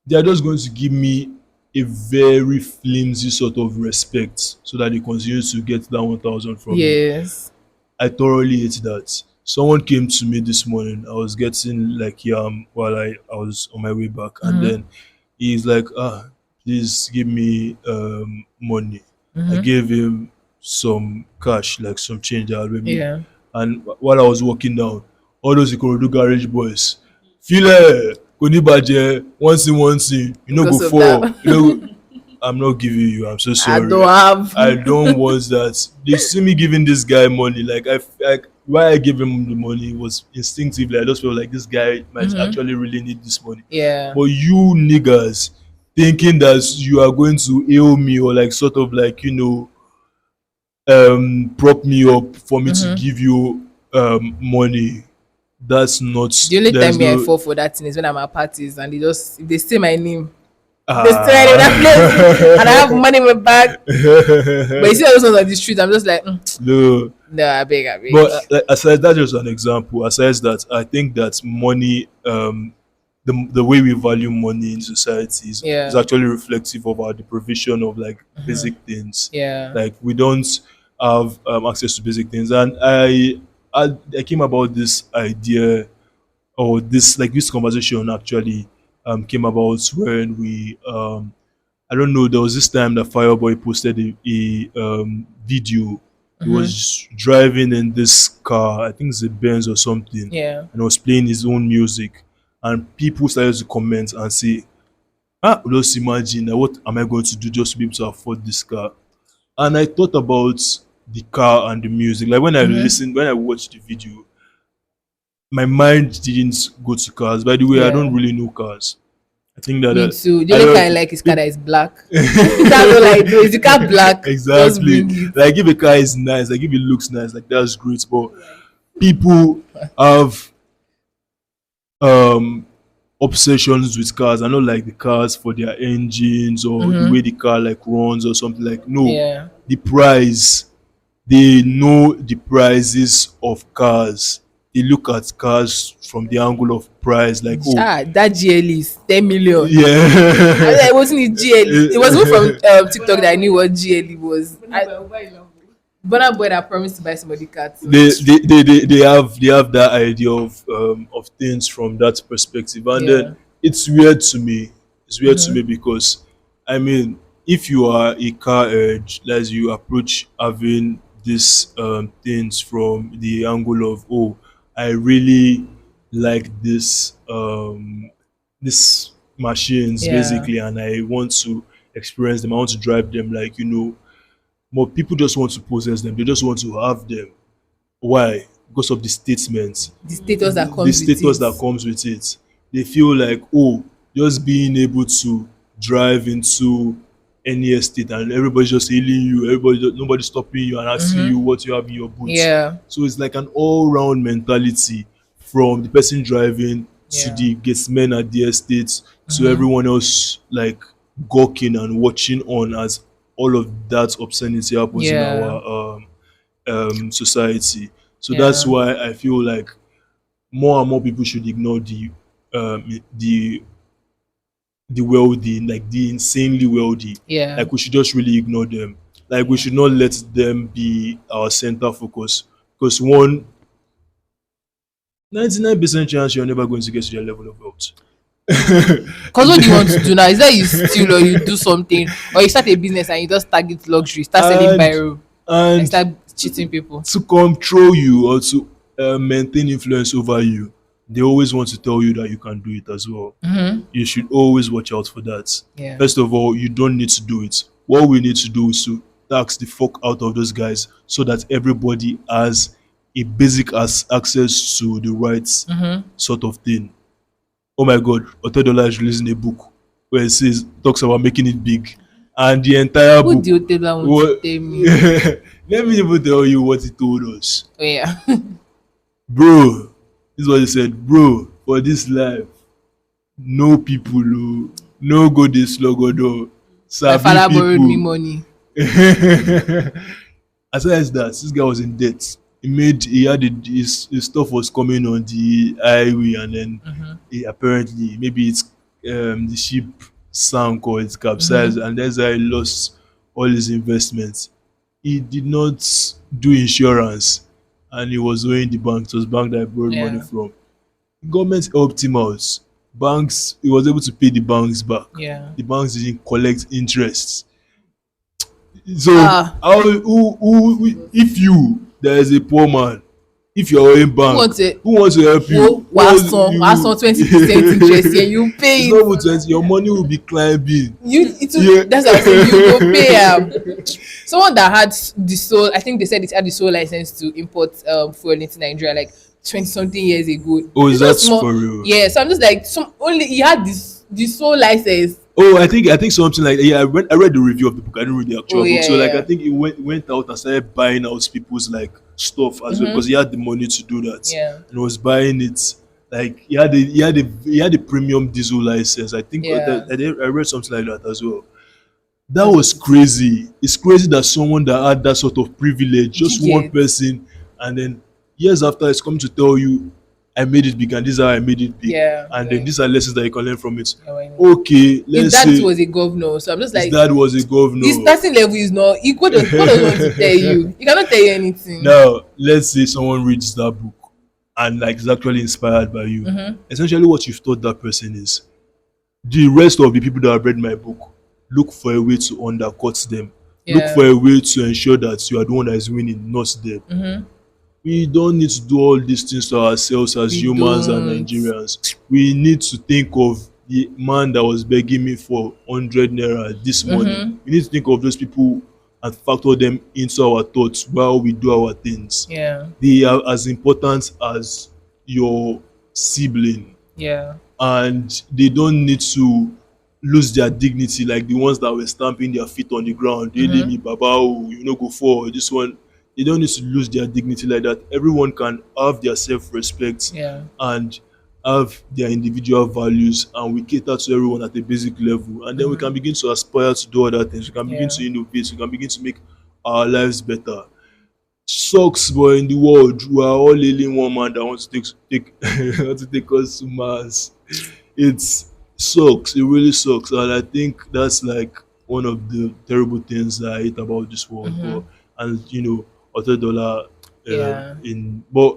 they are just going to give me a very flimsy sort of respect so that they continue to get that 1,000 from me. Yes. I thoroughly hate that. Someone came to me this morning. I was getting like yam while I was on my way back, and Mm-hmm. then he's like, please give me money. I Mm-hmm. gave him some cash, like some change that I with me. Yeah. And while I was walking down, all those Ikorodu garage boys, feel kò ní bàjẹ́, one thing, you know go Because of that, fall, I'm not giving you. I'm so I sorry. don't have. I don't want that. They see me giving this guy money. Like like why I gave him the money was instinctively. I just felt like this guy might Mm-hmm. actually really need this money. Yeah. But you niggas thinking that you are going to hail me or like sort of like prop me up for me to Mm-hmm. give you money. That's not. The only There's time me I no. fall for that thing is when I'm at parties and they just if they say my name, they say my name in that place and I have Ah. money in my bag. But you see all those ones on the street, I'm just like, No. no, I beg, I beg. But aside that, just an example. Aside that, I think that money, the way we value money in society is Yeah. actually reflective of our deprivation of like Mm-hmm. basic things. Yeah. Like we don't have access to basic things, and I came about this idea or this conversation actually came about when we I don't know. There was this time that Fireboy posted a video. He Mm-hmm. was driving in this car, I think it's a Benz or something, Yeah. and was playing his own music. And people started to comment and say, just imagine what am I going to do just to be able to afford this car? And I thought about the car and the music. Like Mm-hmm. when I watched the video, my mind didn't go to cars. By the way, I don't Yeah. really know cars. I think that Me too. The I only car I don't. like is car that is black. That's all I know. Is the car black? Just Exactly. bring it. Like if a car is nice, like if it looks nice, like that's great. But People have um obsessions with cars. I not like the cars for their engines or the way the car like runs or something. Like no, Yeah. the price. They know the prices of cars. They look at cars from the angle of price. Like oh That GL is 10 million. I was yeah. like, it wasn't it GL. It was from TikTok that I knew what GL was. Burna Boy that promised to buy somebody car too. They have that idea of things from that perspective, and then Yeah. it's weird to me. It's weird to me because I mean, if you are a car edge, as you approach having these things from the angle of oh, I really like this machines Yeah. basically, and I want to experience them. I want to drive them, like but people just want to possess them. They just want to have them. Why? Because of the statements, The status that the comes with status it. that comes with it. They feel like, oh, just being able to drive into any estate and everybody's just hailing you, nobody stopping you and asking you what you have in your boots. Yeah. So it's like an all-round mentality from the person driving to Yeah. the gatesmen at the estate to everyone else like gawking and watching on as all of that obscenity happens in Yeah. our society. So that's Yeah. why I feel like more and more people should ignore the wealthy, like the insanely wealthy. Yeah. Like we should just really ignore them. Like we Yeah. should not let them be our center focus. Because one 99% chance you're never going to get to their level of wealth. Because what do you want to do now? Is that you steal or you do something or you start a business and you just target luxury, start selling and pyro and and start cheating people? to control you or to maintain influence over you, they always want to tell you that you can do it as well. You should always watch out for that. Yeah. First of all, you don't need to do it. What we need to do is to tax the fuck out of those guys so that everybody has a basic access to the right sort of thing. Oh my god, Otedola is releasing a book where it says talks about making it big. And the entire Who book do you tell that want to what tell me? let me even tell you what he told us. Oh yeah. Bro, this is what he said, bro, for this life, no people oh, no go dey sluggo oh, My sabi father borrowed me people. money. As well as that, this guy was in debt. His stuff was coming on the highway, and then apparently maybe it's the ship sank or it's capsized, and that's how he lost all his investments. He did not do insurance, and he was owing the bank. It was bank that he borrowed money Yeah. from. Government helped him out. Banks, he was able to pay the banks back. Yeah. The banks didn't collect interest. So Ah, if you there is a poor man, if you're owing who bank, wants it? who wants to help Wo you? Who wants wàá san you? 20% interest here, you pay It's it. not even 20, your money will be climbing. Yeah. That's what I'm saying. You go pay someone that had the sole, I think they said it had the sole license to import fuel into Nigeria like 20 something years ago. Oh, is It's that just small. for real? Yeah, so I'm just like some only he had this the sole license. Oh, I think something like yeah. I read the review of the book. I didn't read the Oh actual book. yeah, So like I yeah. think he went out and started buying out people's like stuff as well because he had the money to do that. Yeah. And was buying it like he had a premium diesel license. I think Yeah. I read something like that as well. That That's what was it is. crazy. It's crazy that someone that had that sort of privilege, Did you just one get? person, and then years after it's coming to tell you, I made it big and this is how I made it big. Yeah. And then Like, these are lessons that you can learn from it. yeah, why not? Okay, His let's dad say was a governor, so I'm just his like dad was a his governor. starting level is not equal. What does want to tell you? He cannot tell you anything. Now, let's say someone reads that book and like is actually inspired by you. Essentially, what you've taught that person is the rest of the people that have read my book look for a way to undercut them. Look Yeah. for a way to ensure that you are the one that is winning, not them. We don't need to do all these things to ourselves as We humans and don't. Nigerians. We need to think of the man that was begging me for 100 naira this morning. We need to think of those people and factor them into our thoughts while we do our things. Yeah. They are as important as your sibling, Yeah. and they don't need to lose their dignity like the ones that were stamping their feet on the ground. They leave me, Baba, oh, you know, go for this one. they don't need to lose their dignity like that. Everyone can have their self-respect Yeah. and have their individual values, and we cater to everyone at a basic level, and then we can begin to aspire to do other things. We can begin Yeah. to innovate. We can begin to make our lives better. Sucks, but in the world we are all hailing one man that wants to take want to take us to Mars. It sucks. It really sucks, and I think that's like one of the terrible things that I hate about this world. But and Otedola, Yeah. in but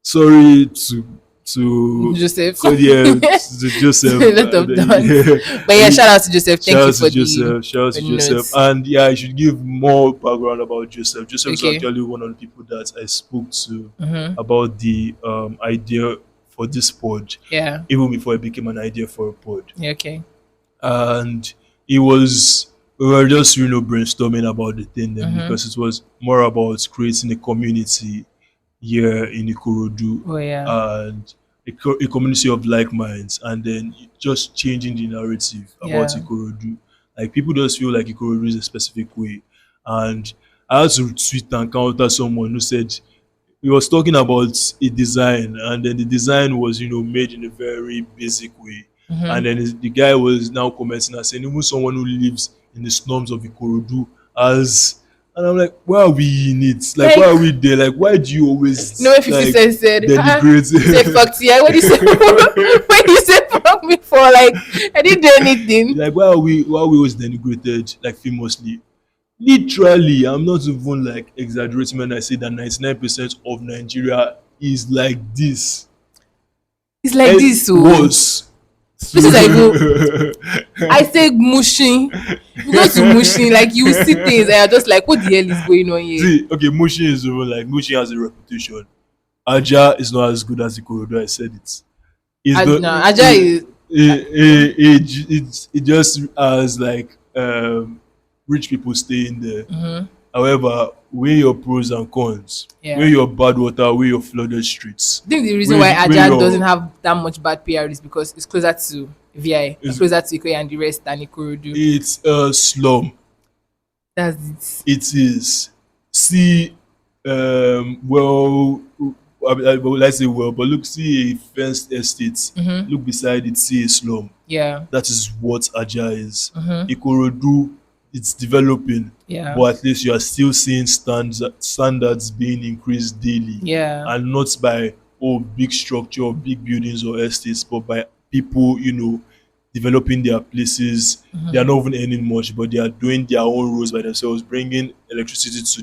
sorry to Joseph. yeah, to Joseph. A lot of dots. But yeah, shout out to Joseph. Thank Shout you out to for the Joseph. Shout out to Joseph. notes. And yeah, I should give more background about Joseph. Joseph is Okay. actually one of the people that I spoke to about the idea for this pod, Yeah. even before it became an idea for a pod. Yeah, okay. And it was we were just brainstorming about the thing then, because it was more about creating a community here in Ikorodu, Oh yeah. and a community of like minds, and then just changing the narrative about Yeah. Ikorodu. Like, people just feel like Ikorodu is a specific way, and I had to tweet and counter someone who said he was talking about a design, and then the design was made in a very basic way, and then the guy was now commenting and saying even someone who lives in the slums of Ikorodu has. And I'm like, why are we in it? Like, why Like, are we there? Like, why do you always no, when 50 like Cent said, denigrate? say fuck to you. What do you say? What do you say fuck me for? Like, I didn't do anything. Like, why are we always denigrated like famously? Literally, I'm not even like exaggerating when I say that 99% of Nigeria is like this. It's like And this, so worse. this is like, I say Mushin. You go to Mushin, like you see things and you're just like, what the hell is going on here? See, okay, Mushin is even like Mushin has a reputation. Aja is not as good as the Ikorodu. I said it. It's not. No, Aja is It just has like rich people staying there. However, weigh your pros and cons. Yeah. Weigh your bad water, weigh your flooded streets. I think the reason Weigh- why weigh Aja your- doesn't have that much bad PR is because it's closer to VI, It's- closer to Ikoyi and the rest than Ikorodu. It's a slum. That's it. It is. See, well, well, let's say well, but look, see a fenced estate. Look beside it, see a slum. Yeah. That is what Aja is. Ikorodu, it's developing, Yeah. but at least you are still seeing standards being increased daily, Yeah. and not by big structure, big buildings or estates, but by people developing their places. They are not even earning much, but they are doing their own roads by themselves, bringing electricity to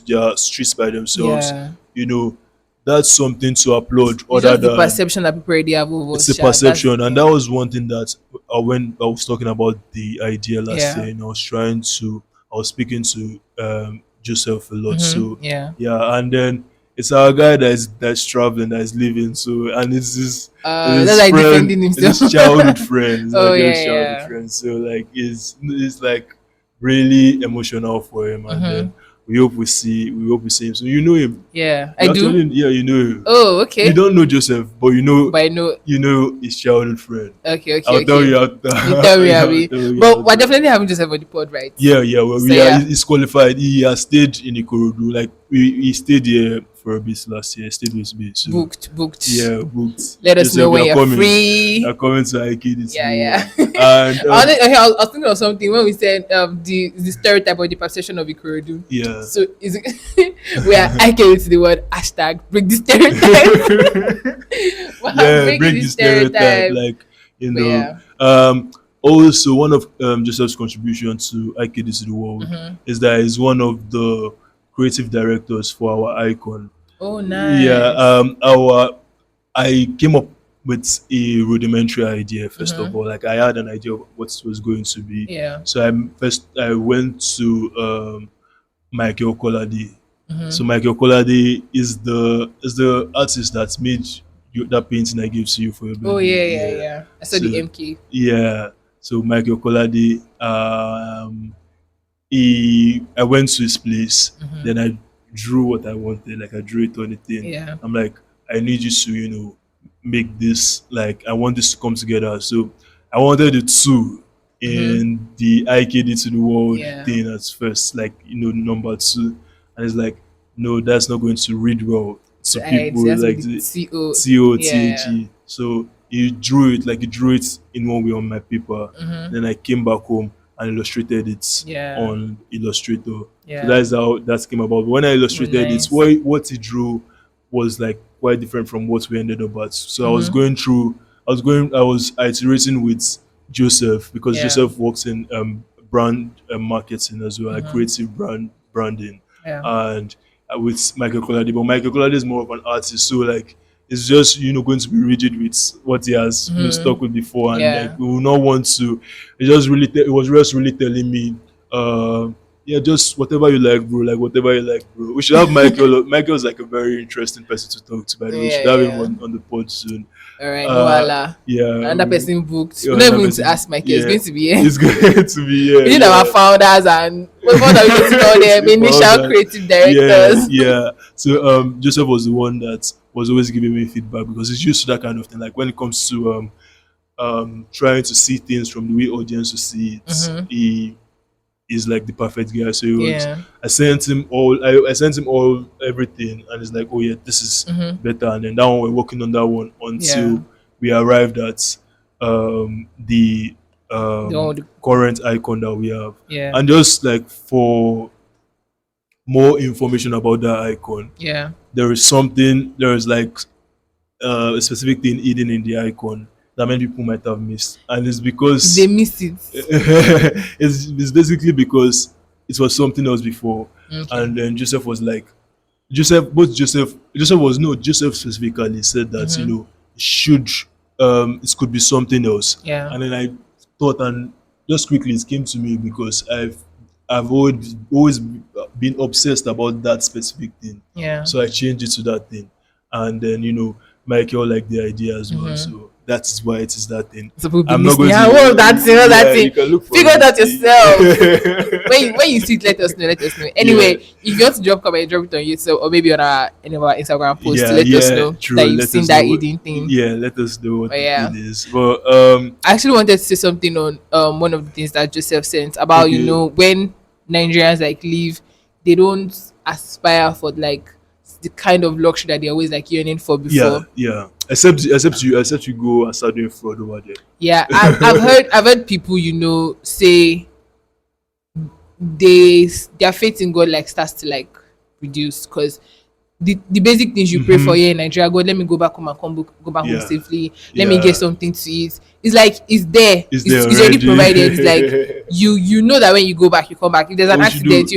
their streets by themselves. Yeah. That's something to applaud. It's Other just the than perception that people already have of us. it's a perception, and that was one thing that when I was talking about the idea last Yeah. year, and I was speaking to Joseph a lot. So Yeah. yeah, and then it's our guy that's traveling, that is living. So, and it's his That's like defending it's himself. his childhood friend. It's Oh, like his yeah, childhood yeah. friend. So like it's like really emotional for him, and then we hope we see him. So you know him. Yeah. I You do. actually- Yeah, you know him. Oh, okay. You don't know Joseph, but But I know. you know his childhood friend. Okay. I'll tell you after. You tell me, I'll Abby. tell you But after. we're definitely having Joseph on the pod, right? Yeah. Well, So, yeah. he's qualified. He has stayed in Ikorodu. Like he stayed here for a bit last year. Stayed with me. So Booked. yeah, booked. Let us Joseph, know when you're you're coming. free. You're coming to IK this Yeah, year. yeah. And I was thinking of something when we said the stereotype or the perception of Ikorodu. yeah. So is we are IK to the word hashtag break the stereotype. Wow, Yeah, break the stereotype. Like But yeah. Also one of Joseph's contribution to IKD to the world is that he's one of the creative directors for our icon. Oh, nice. Yeah, I came up with a rudimentary idea first of all. Like, I had an idea of what it was going to be. Yeah. So I went to Michael Kolade. So Michael Kolade is the artist that made that painting I gave to you for your birthday. Oh, yeah. I saw So- the MK. Yeah. So Michael Kolade, I went to his place. Then I drew what I wanted. Like, I drew it on the thing. Yeah. I'm like, I need you to make this. Like, I want this to come together. So I wanted the two in the IKD to the world Yeah. thing at first. Like, number two. and it's like, no, that's not going to read well to Right. people It has to be like the the CO. Yeah. TOTHE. So he drew it in one way on my paper. Mm-hmm. Then I came back home and illustrated it Yeah. on Illustrator. So Yeah. that's how that came about. But when I Oh, illustrated it, nice. what he drew was like quite different from what we ended up at. So Mm-hmm. I was iterating with Joseph, because Yeah. Joseph works in brand marketing as well, like Mm-hmm. creative branding, Yeah. and with Michael Colade. But Michael Colade is more of an artist, so like it's just going to be rigid with what he has Mm-hmm. stuck with before, and like Yeah. we will not want to. It was just really telling me, uh, yeah, just whatever you like, bro. Like whatever you like, bro. We should have Michael. Michael's like a very interesting person to talk to. By the way, we Yeah. should have him Yeah. on the pod soon. All right. No Uh, Allah. yeah, Another person booked. We're yeah, not another even going to person. ask Michael. It's Yeah, going to be here. it's going to be, yeah, We need our yeah. founders and what are we going to call them? About Initial that. creative Yeah, directors. yeah. So Joseph was the one that was always giving me feedback, because he's used to that kind of thing. Like when it comes to trying to see things from the way audience to see it, Mm-hmm. he is like the perfect guy. So he was Yeah. I sent him all everything, and it's like, oh yeah, this is Mm-hmm. better. And then that one, we're working on that one Yeah. until we arrived at the The one with the, current icon that we have. yeah. And just like for more information about that icon, Yeah. there is like a specific thing hidden in the icon that many people might have missed, and it's They because miss it. it's basically because it was something else before. Okay. And then Joseph was like, Joseph specifically said that, Mm-hmm. should it could be something else. Yeah. And then I thought, and just quickly it came to me, because I've always been obsessed about that specific thing. Yeah. So I changed it to that thing. And then, Michael liked the idea as well. Mm-hmm. So that is why it is that thing. So people be I'm not listening. going Ah, what of that to, thing? What of that yeah, thing? you can look for Figure it out yourself. it. When you see it, let us know. Let us know. Yeah. Anyway, if you want to drop comment, drop it on YouTube or maybe on any of our Instagram posts to Yeah, let us yeah, know true. that you've Let seen us that know what, eating thing. yeah, let us know what But the yeah, thing is. But I actually wanted to say something on one of the things that Joseph sent about okay. when Nigerians like leave, they don't aspire for like the kind of luxury that they always like yearning for Yeah, before. yeah. Except you go and start doing fraud over Yeah, there. I've heard people say their faith in God like starts to like reduce because the basic things you pray for Mm-hmm. here in Nigeria, God, let me go back home and go back home Yeah, safely. Let me get yeah. something to eat. It's like it's there. It's there It's already provided. It's like already. you know that when you go back, you come back. If there's an What we should accident, do?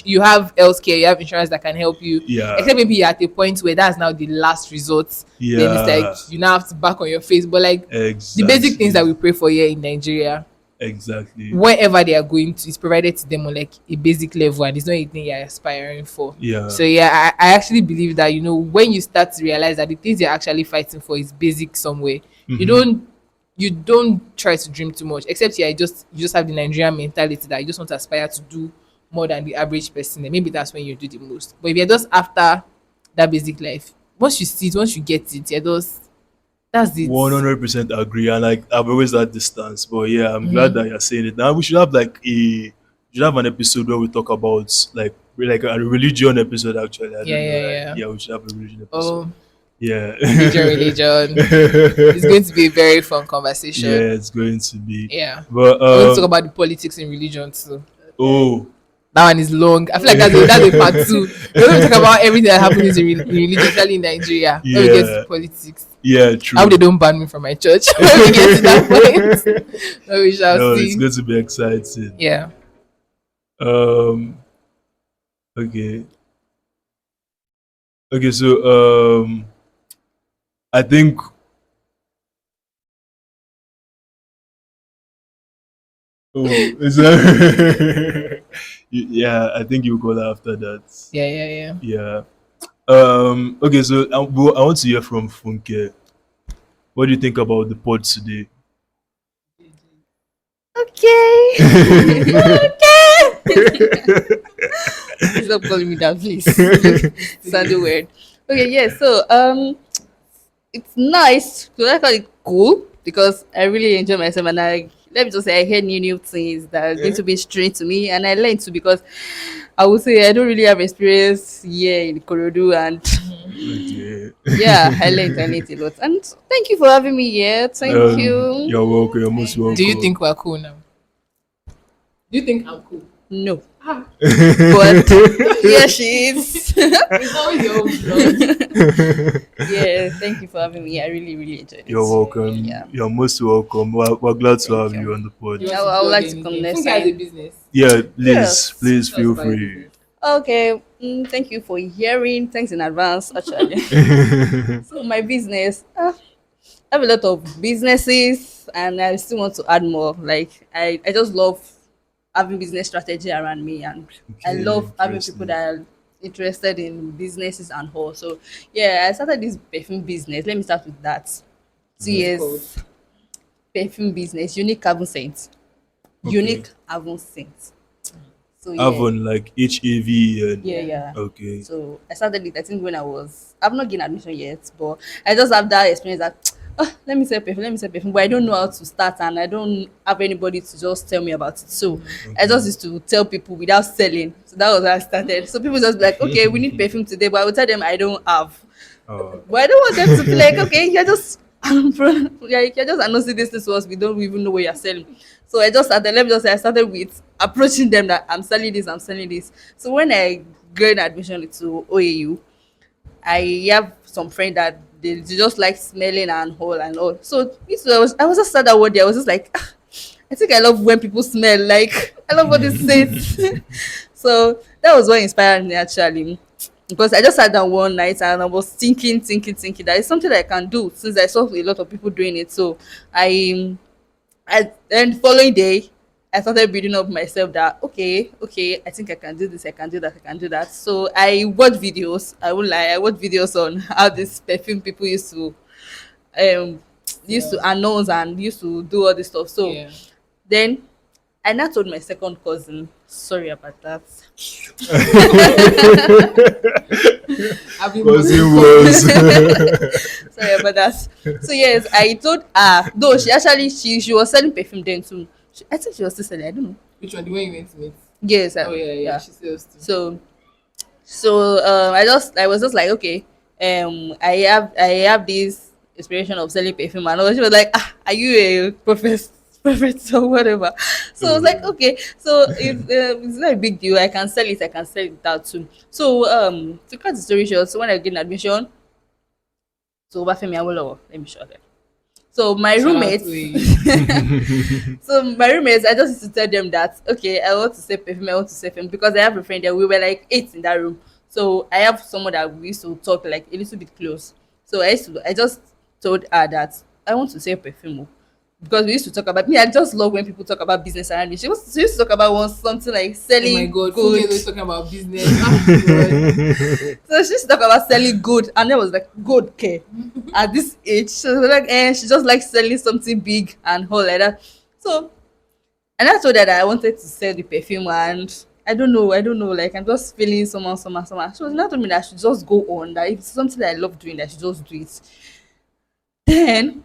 you have healthcare, you have insurance that can help you. Yeah, Except maybe you're at a point where that's now the last resort. Then it's like yeah. you now have to back on your face. But like the basic things that Exactly, we pray for here in Nigeria, exactly. wherever they are going to, is provided to them on like a basic level, and it's not anything you're aspiring for. Yeah. So yeah, I actually believe that when you start to realize that the things you're actually fighting for is basic somewhere, you Mm-hmm. don't try to dream too much. Except you just have the Nigerian mentality that you just want to aspire to do more than the average person. And maybe that's when you do the most. But if you're just after that basic life, once you see it, once you get it, you're just that's it. 100% agree, and like I've always that distance. But yeah, I'm glad Mm-hmm. that you're saying it. Now we should have like we should have an episode where we talk about like a religion episode. Actually, I Yeah, don't know. yeah, Like, yeah. yeah, we should have a religion episode. Oh, Yeah. religion. It's going to be a very fun conversation. Yeah, it's going to be. Yeah. But I want to talk about the politics in religion too. oh, That one is long. I feel like that's a part two. We're going to talk about everything that happens in religion, especially in Nigeria. When we get to yeah, politics. yeah, I hope they true. don't ban me from my church when we get to that point. But we shall No, it's see. going to be exciting. Yeah. Um. Okay. Okay. So I think. Oh, is that? Yeah, I think you call after that. Yeah, yeah, yeah. Yeah. Okay. So I want to hear from Funke. What do you think about the pod today? Okay. Stop calling me that, please. Sounded weird. Okay, yeah. So it's nice. So I call it cool because I really enjoy myself and I let me just say I heard new things that are going to be strange to me, and I learned to because I would say I don't really have experience here in Korodu, and Okay. yeah, I learned a lot. And thank you for having me here. Thank you. You're welcome. You're most Do you welcome. think we're cool now? Do you think I'm cool? No, but yeah, she is. It's always your own blood. Yeah, thank you for having me. I really, really enjoyed You're it. welcome. Yeah, You're most welcome. We're glad to thank have you you. on the You pod. want to I would plug like to come anything? next Funke has a time. business. Yeah, please, Yes. please Tell us feel about your free. business. Okay. Thank you for hearing. Thanks in advance, actually. So my business, I have a lot of businesses, and I still want to add more. Like I just love having business strategy around me, and I Okay, love having people interesting. that are interested in businesses and all. So yeah, I started this perfume business. Let me start with that. Two What's it called? years perfume business, unique haven scent. Okay. Unique haven scent. So yeah, Avon like HAV and yeah, Yeah. yeah. okay. So I started it, I think, when I've not gained admission yet, but I just have that experience that, let me say perfume, let me say perfume, but I don't know how to start, and I don't have anybody to just tell me about it. So I Okay. just used to tell people without selling. So that was how I started. So people just be like, okay, we need perfume today, but I will tell them I don't have. uh, But I don't want them to feel like, okay, you're just like you're just announcing this to us. We don't even know what you're selling. So I just started. Let me just say, I started with approaching them that I'm selling this. I'm selling this. So when I gained admission to OAU, I have some friend that they just like smelling and all and all. So I was just sad that one day. I was just like, I think I love when people smell. Like I love what they say. So that was what inspired me actually. Because I just sat down one night and I was thinking that it's something that I can do since I saw a lot of people doing it. So I then following day I started building up myself that okay, I think I can do this, I can do that, I can do that. So I watch videos, I won't lie, I watch videos on how this perfume people um used to So, announce and used to do all this stuff. So yeah. then I now told my second cousin, sorry about that. I've been because it moving was Sorry about that. So yes, I told her, though she was selling perfume then too. I think she was still selling, I don't know. Which one? The one you went to meet? Yes, Oh yeah, yeah. yeah. She sells too. So I was just like, okay, I have this inspiration of selling perfume, and all. She was like, are you a prophet or whatever? So I was like, okay, so if it's not a big deal, I can sell it out too. So to cut the story short, so when I get admission to Obafemi Awolowo, let me show them. So my Shout out to roommates, so my roommates, I just used to tell them that okay, I want to say perfume, I want to say perfume because I have a friend that we were like 8 in that room. So I have someone that we used to talk like a little bit close. So I just told her that I want to say perfume because we used to talk about me. I just love when people talk about business around me. She used to talk about something like Oh my selling god, Funke is good. always talking about business. Ah, god. So she used to talk about selling good, and I was like, good care. At this age, she was like, she just like selling something big and all like that. So, and I told her that I wanted to sell the perfume, and I don't know, like I'm just feeling somehow. She was not told me that I should just go on, that if it's something that I love doing, that I should just do it. Then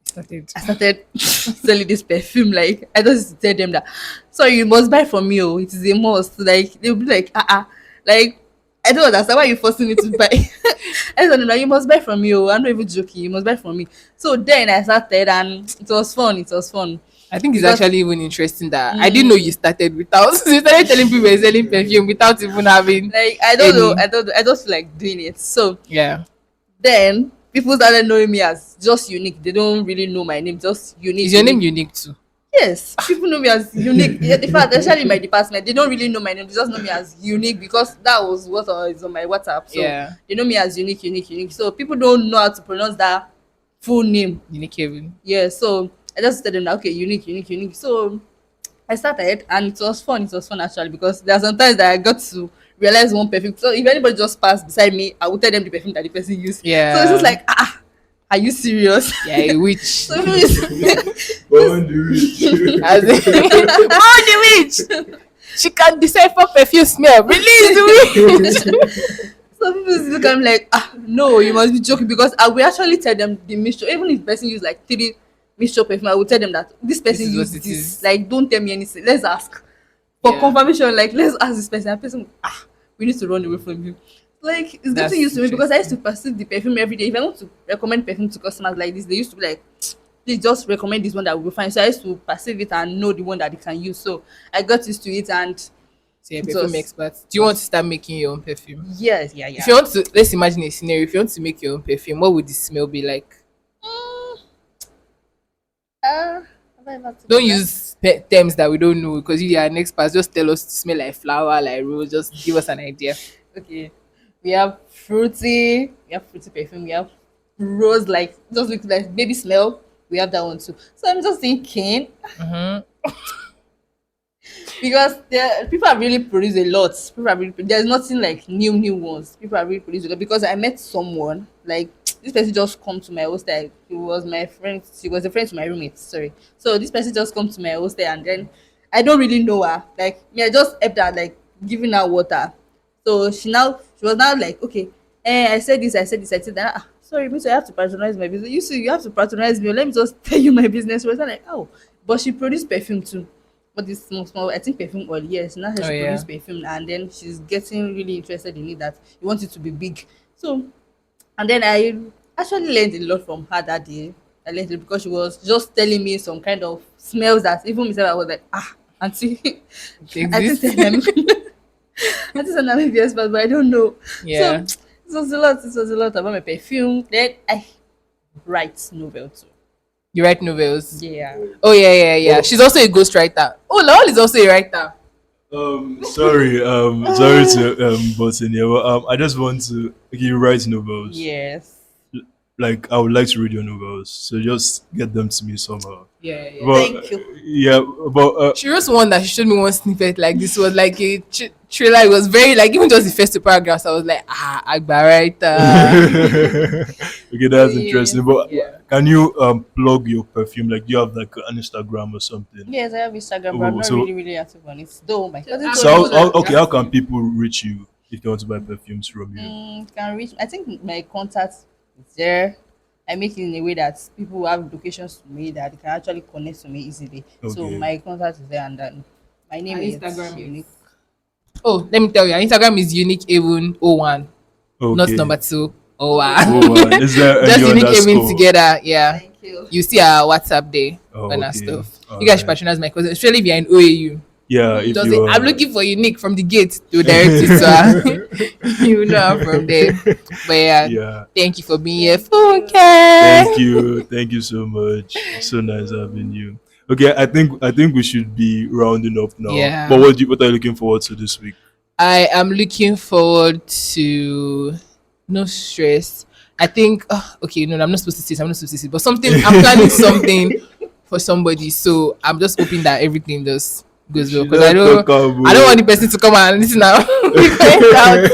Started. I started selling this perfume. Like I just used to tell them that, sorry, you must buy from me. Oh, it is a must. Like they'll be like, like I don't understand why you forcing me to buy. I told them that you must buy from me. Oh, I'm not even joking. You must buy from me. So then I started, and it was fun. It was fun I think it's because actually even interesting that I didn't know you started without you started telling people you're selling perfume without even having like I don't know, any. I just feel like doing it. So Yeah. then people started knowing me as just unique. They don't really know my name, just unique. Is your name Unique. unique too? Yes, people know me as unique. Yeah, in fact, especially in my department, they don't really know my name. They just know me as unique because that was what is on my WhatsApp. So Yeah. they know me as unique. So people don't know how to pronounce that full name. Unique Kevin. Yeah, so I just tell them that okay, unique. So I started, and it was fun. It was fun actually because there are sometimes that I got to realize one perfume. So if anybody just passed beside me, I would tell them the perfume that the person used. So it's just Yeah. like, are you serious? Yeah, a witch. So people is- Born the rich. As in, oh, the witch. She can decipher perfume smell. Release the witch. so people is look at me like, no, you must be joking because I will actually tell them the mixture. Even if the person use like mixture perfume, I will tell them that this This person is what used it this. is. Like, don't tell me anything. Let's ask for Yeah. confirmation. Like, let's ask this person. And person, we need to run away from you. Like, it's getting That's used to me because I used to interesting. perceive the perfume every day. If I want to recommend perfume to customers like this, they used to be like, please just recommend this one that will be fine. So I used to perceive it and know the one that they can use. So I got used to it, and So you're a it perfume was, expert. Do you want to start making your own perfume? yes, yeah, If yeah. you want to, let's imagine a scenario. If you want to make your own perfume, what would the smell be like? Mm, have I ever thought Don't of that? use terms that we don't know because you are an expert. Just tell us to smell like flower, like rose. Just give us an idea. Okay. We have fruity perfume, we have rose, like just look like baby smell. We have that one too. So I'm just thinking Mm-hmm. because there people have really produced a lot. People have really, there's nothing like new ones. People have really produced a lot because I met someone like this person just come to my hostel. He was my friend. She was a friend to my roommate. Sorry. So this person just come to my hostel and then I don't really know her. Like me, I just helped her like giving her water. So she was now like, okay, I said this, I said that. Sorry, me too, I have to patronize my business. You see, you have to patronize me. Let me just tell you my business. She was like, oh, but she produced perfume too. But this small, I think perfume oil, yes. Now Oh she yeah. produced perfume and then she's getting really interested in it that you want it to be big. So and then I actually learned a lot from her that day. I learned it because she was just telling me some kind of smells that even myself I was like, auntie, It I think exists. say na me I think say na me be expert, but I don't know. So Yeah. it was a lot. It was a lot about my perfume. Then I write novel too. You write novels. Yeah. Oh yeah, yeah, yeah. Oh, She's also a ghostwriter. Oh, Lawal is also a writer. sorry to but in here, but, I just want to. Okay, you write novels. Yes. Like I would like to read your novels, so just get them to me somehow. Yeah, yeah. But Thank you. yeah, but She wrote one that she showed me one snippet. Like this was like a trailer. It was very like even just the first two paragraphs. I was like, Agba writer. okay, that's Yes. interesting. But Yeah. can you plug your perfume? Like, do you have like an Instagram or something? Yes, I have Instagram, but I'm Oh, not so really active on it. Though my cousin I'm told so me not to. sure. okay, how can people reach you if they want to buy perfumes from you? Can reach. I think my contact is there. I make it in a way that people who have locations to me that they can actually connect to me easily. So Okay, my contact is there, and then my name Her is Instagram is. unique. Oh, let me tell you, her Instagram is unique even 01, not okay. number 2. Oh Oh, wow. is there any Just unique even underscore? together. Yeah. Thank you. You see our WhatsApp there Oh, and our okay. stuff. All You guys should right. patronize my cousin, especially if you're in OAU. Yeah, if Just you say, I'm are. looking for unique from the gate to direct you to her. You know her from there. But yeah, Yeah. thank you for being here. Thank you. Thank Okay. you. Thank you so much. So nice having you. Okay, I think we should be rounding up now. But Yeah. what are you looking forward to this week? I am looking forward to no stress. I think okay, no, I'm not supposed to say this, I'm not supposed to say it, but something I'm planning something for somebody. So I'm just hoping that everything just goes well. She Because don't talk I don't want about. the person to come and listen now. We find out.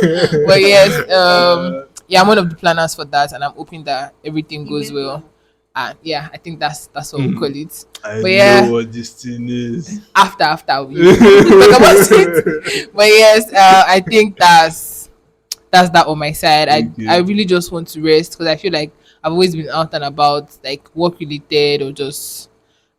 But yes, yeah, I'm one of the planners for that and I'm hoping that everything goes Event well. planner. And yeah, I think that's what we call it. I But know yeah, what this thing is. after we talk about it. But yes, I think that's that on my side. I Okay. really just want to rest because I feel like I've always been out and about, like work related or just.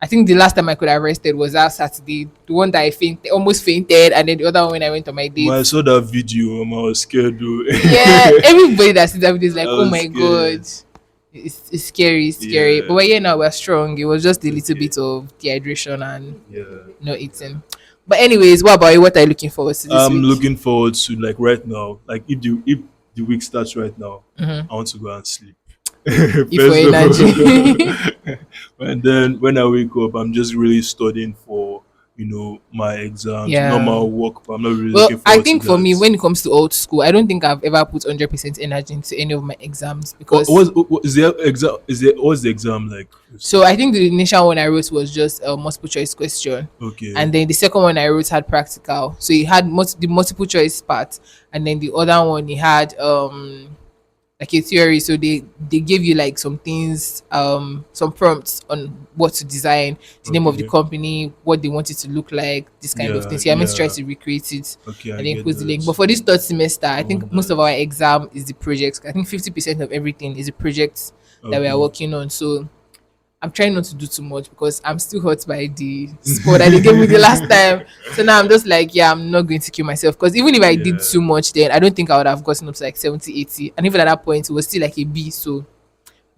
I think the last time I could have rested was that Saturday, the one that I fainted, almost fainted, and then the other one when I went on my When I dates. saw that video, I was scared though. Yeah, everybody that sees that video is I like, oh was my god, scared. it's scary, it's scary. Yeah. But yeah, now we're strong. It was just a little Okay. bit of dehydration and Yeah. no eating. But anyways, what about you? What are you looking forward to this I'm week? looking forward to like right now. Like if the week starts right now, Mhm. I want to go and sleep. If for First of energy. all, and then when I wake up, I'm just really studying for my exams, Yeah. normal work. But I'm not really looking Well, I forward to think for me, that. when it comes to old school, I don't think I've ever put 100% energy into any of my exams What, because. what is the exam? What's the exam like? So I think the initial one I wrote was just a multiple choice question, Okay. and then the second one I wrote had practical. So he had the multiple choice part, and then the other one he had like a theory. So they gave you like some things, some prompts on what to design, the name of the Okay. company, what they want it to look like, this kind of Yeah. thing. So I meant to try Yeah. to recreate it Okay. I and then get post the link. that. But for this third semester, I Oh, think most of our nice. exam is the projects. I think 50% of everything is the projects that we are Okay. working on. So I'm trying not to do too much because I'm still hurt by the score that they gave me the last time. So now I'm just like, yeah, I'm not going to kill myself. Because even if I did Yeah. too much, then I don't think I would have gotten up to like 70, 80. And even at that point, it was still like a B. So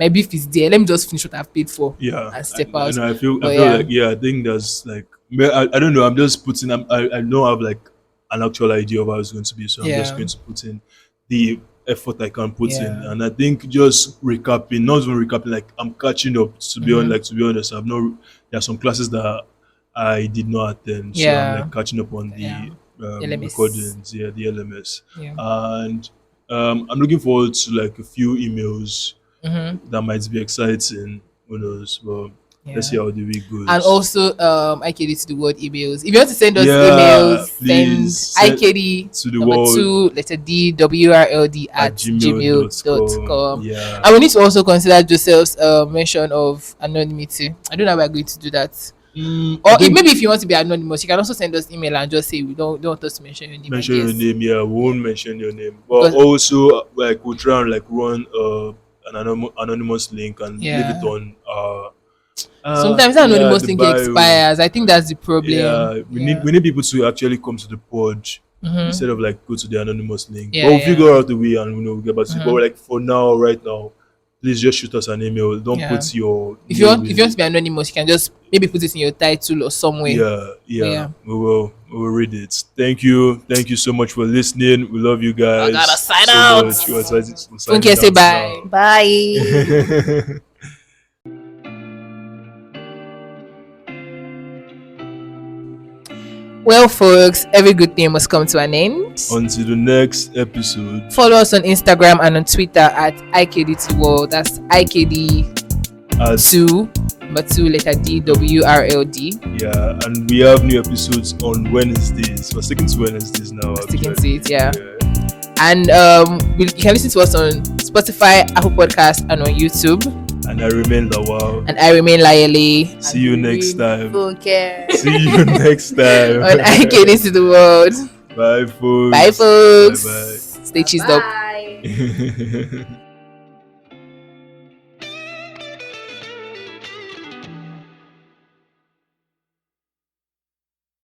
my beef is there. Let me just finish what I've paid for Yeah, and step out. and I But feel yeah, like, yeah, I think that's like, I don't know. I'm just putting. I don't have like an actual idea of how it's going to be, so I'm just yeah, going to put in the effort I can put in. yeah. And I think just recapping, not even recapping, like I'm catching up. To be honest, I've not. There are some classes that I did not attend, so I'm Yeah, like catching up on yeah. the LMS. recordings. Yeah, the LMS, Yeah. and I'm looking forward to like a few emails Mm-hmm. that might be exciting. Who knows? But let's see Yeah. how the week And goes. also, IKD to the word emails. If you want to send us emails, Yeah, please send send IKD to the number world 2, letter D, WRLD at at gmail.com. gmail.com. Yeah. And we need to also consider Joseph's mention of anonymity. I don't know how we're going to do that. I Or if, think maybe if you want to be anonymous, you can also send us email and just say we don't want us to mention your name, I mention your guess. name. Yeah, we Yeah. won't mention your name. But Because also, like, we'll try and like run an anonymous link and leave it yeah. on Sometimes that yeah, anonymous the thing bio. expires. I think that's the problem. Yeah, Yeah. we need people to actually come to the pod Mm-hmm. instead of like go to the anonymous link. But Yeah, we'll figure yeah. out the way, and we'll get back to you. But Mm-hmm. like for now, right now, please just shoot us an email. Don't Yeah. put your If name you want in. to be anonymous, you can just maybe put it in your title or somewhere. Yeah, But yeah, yeah. we will read it. Thank you so much for listening. We love you I gotta guys sign so out. much. We're signing Funkeeee, say out bye. now. Bye. Well, folks, every good thing must come to an end. Until the next episode, Follow us on Instagram and on Twitter at IKD2World. That's as IKD2, number 2, letter D, WRLD. yeah, and we have new episodes on Wednesdays. We're sticking to Wednesdays now, Sticking actually. to it, yeah. Yeah. And you can listen to us on Spotify, Apple Podcast, and on YouTube. And I remain Lawal. And I remain Layele. See you next time. Funkeeee. See you next time. On IKD to the world. Bye, folks. Bye, folks. Bye Stay cheesed up. Bye. bye.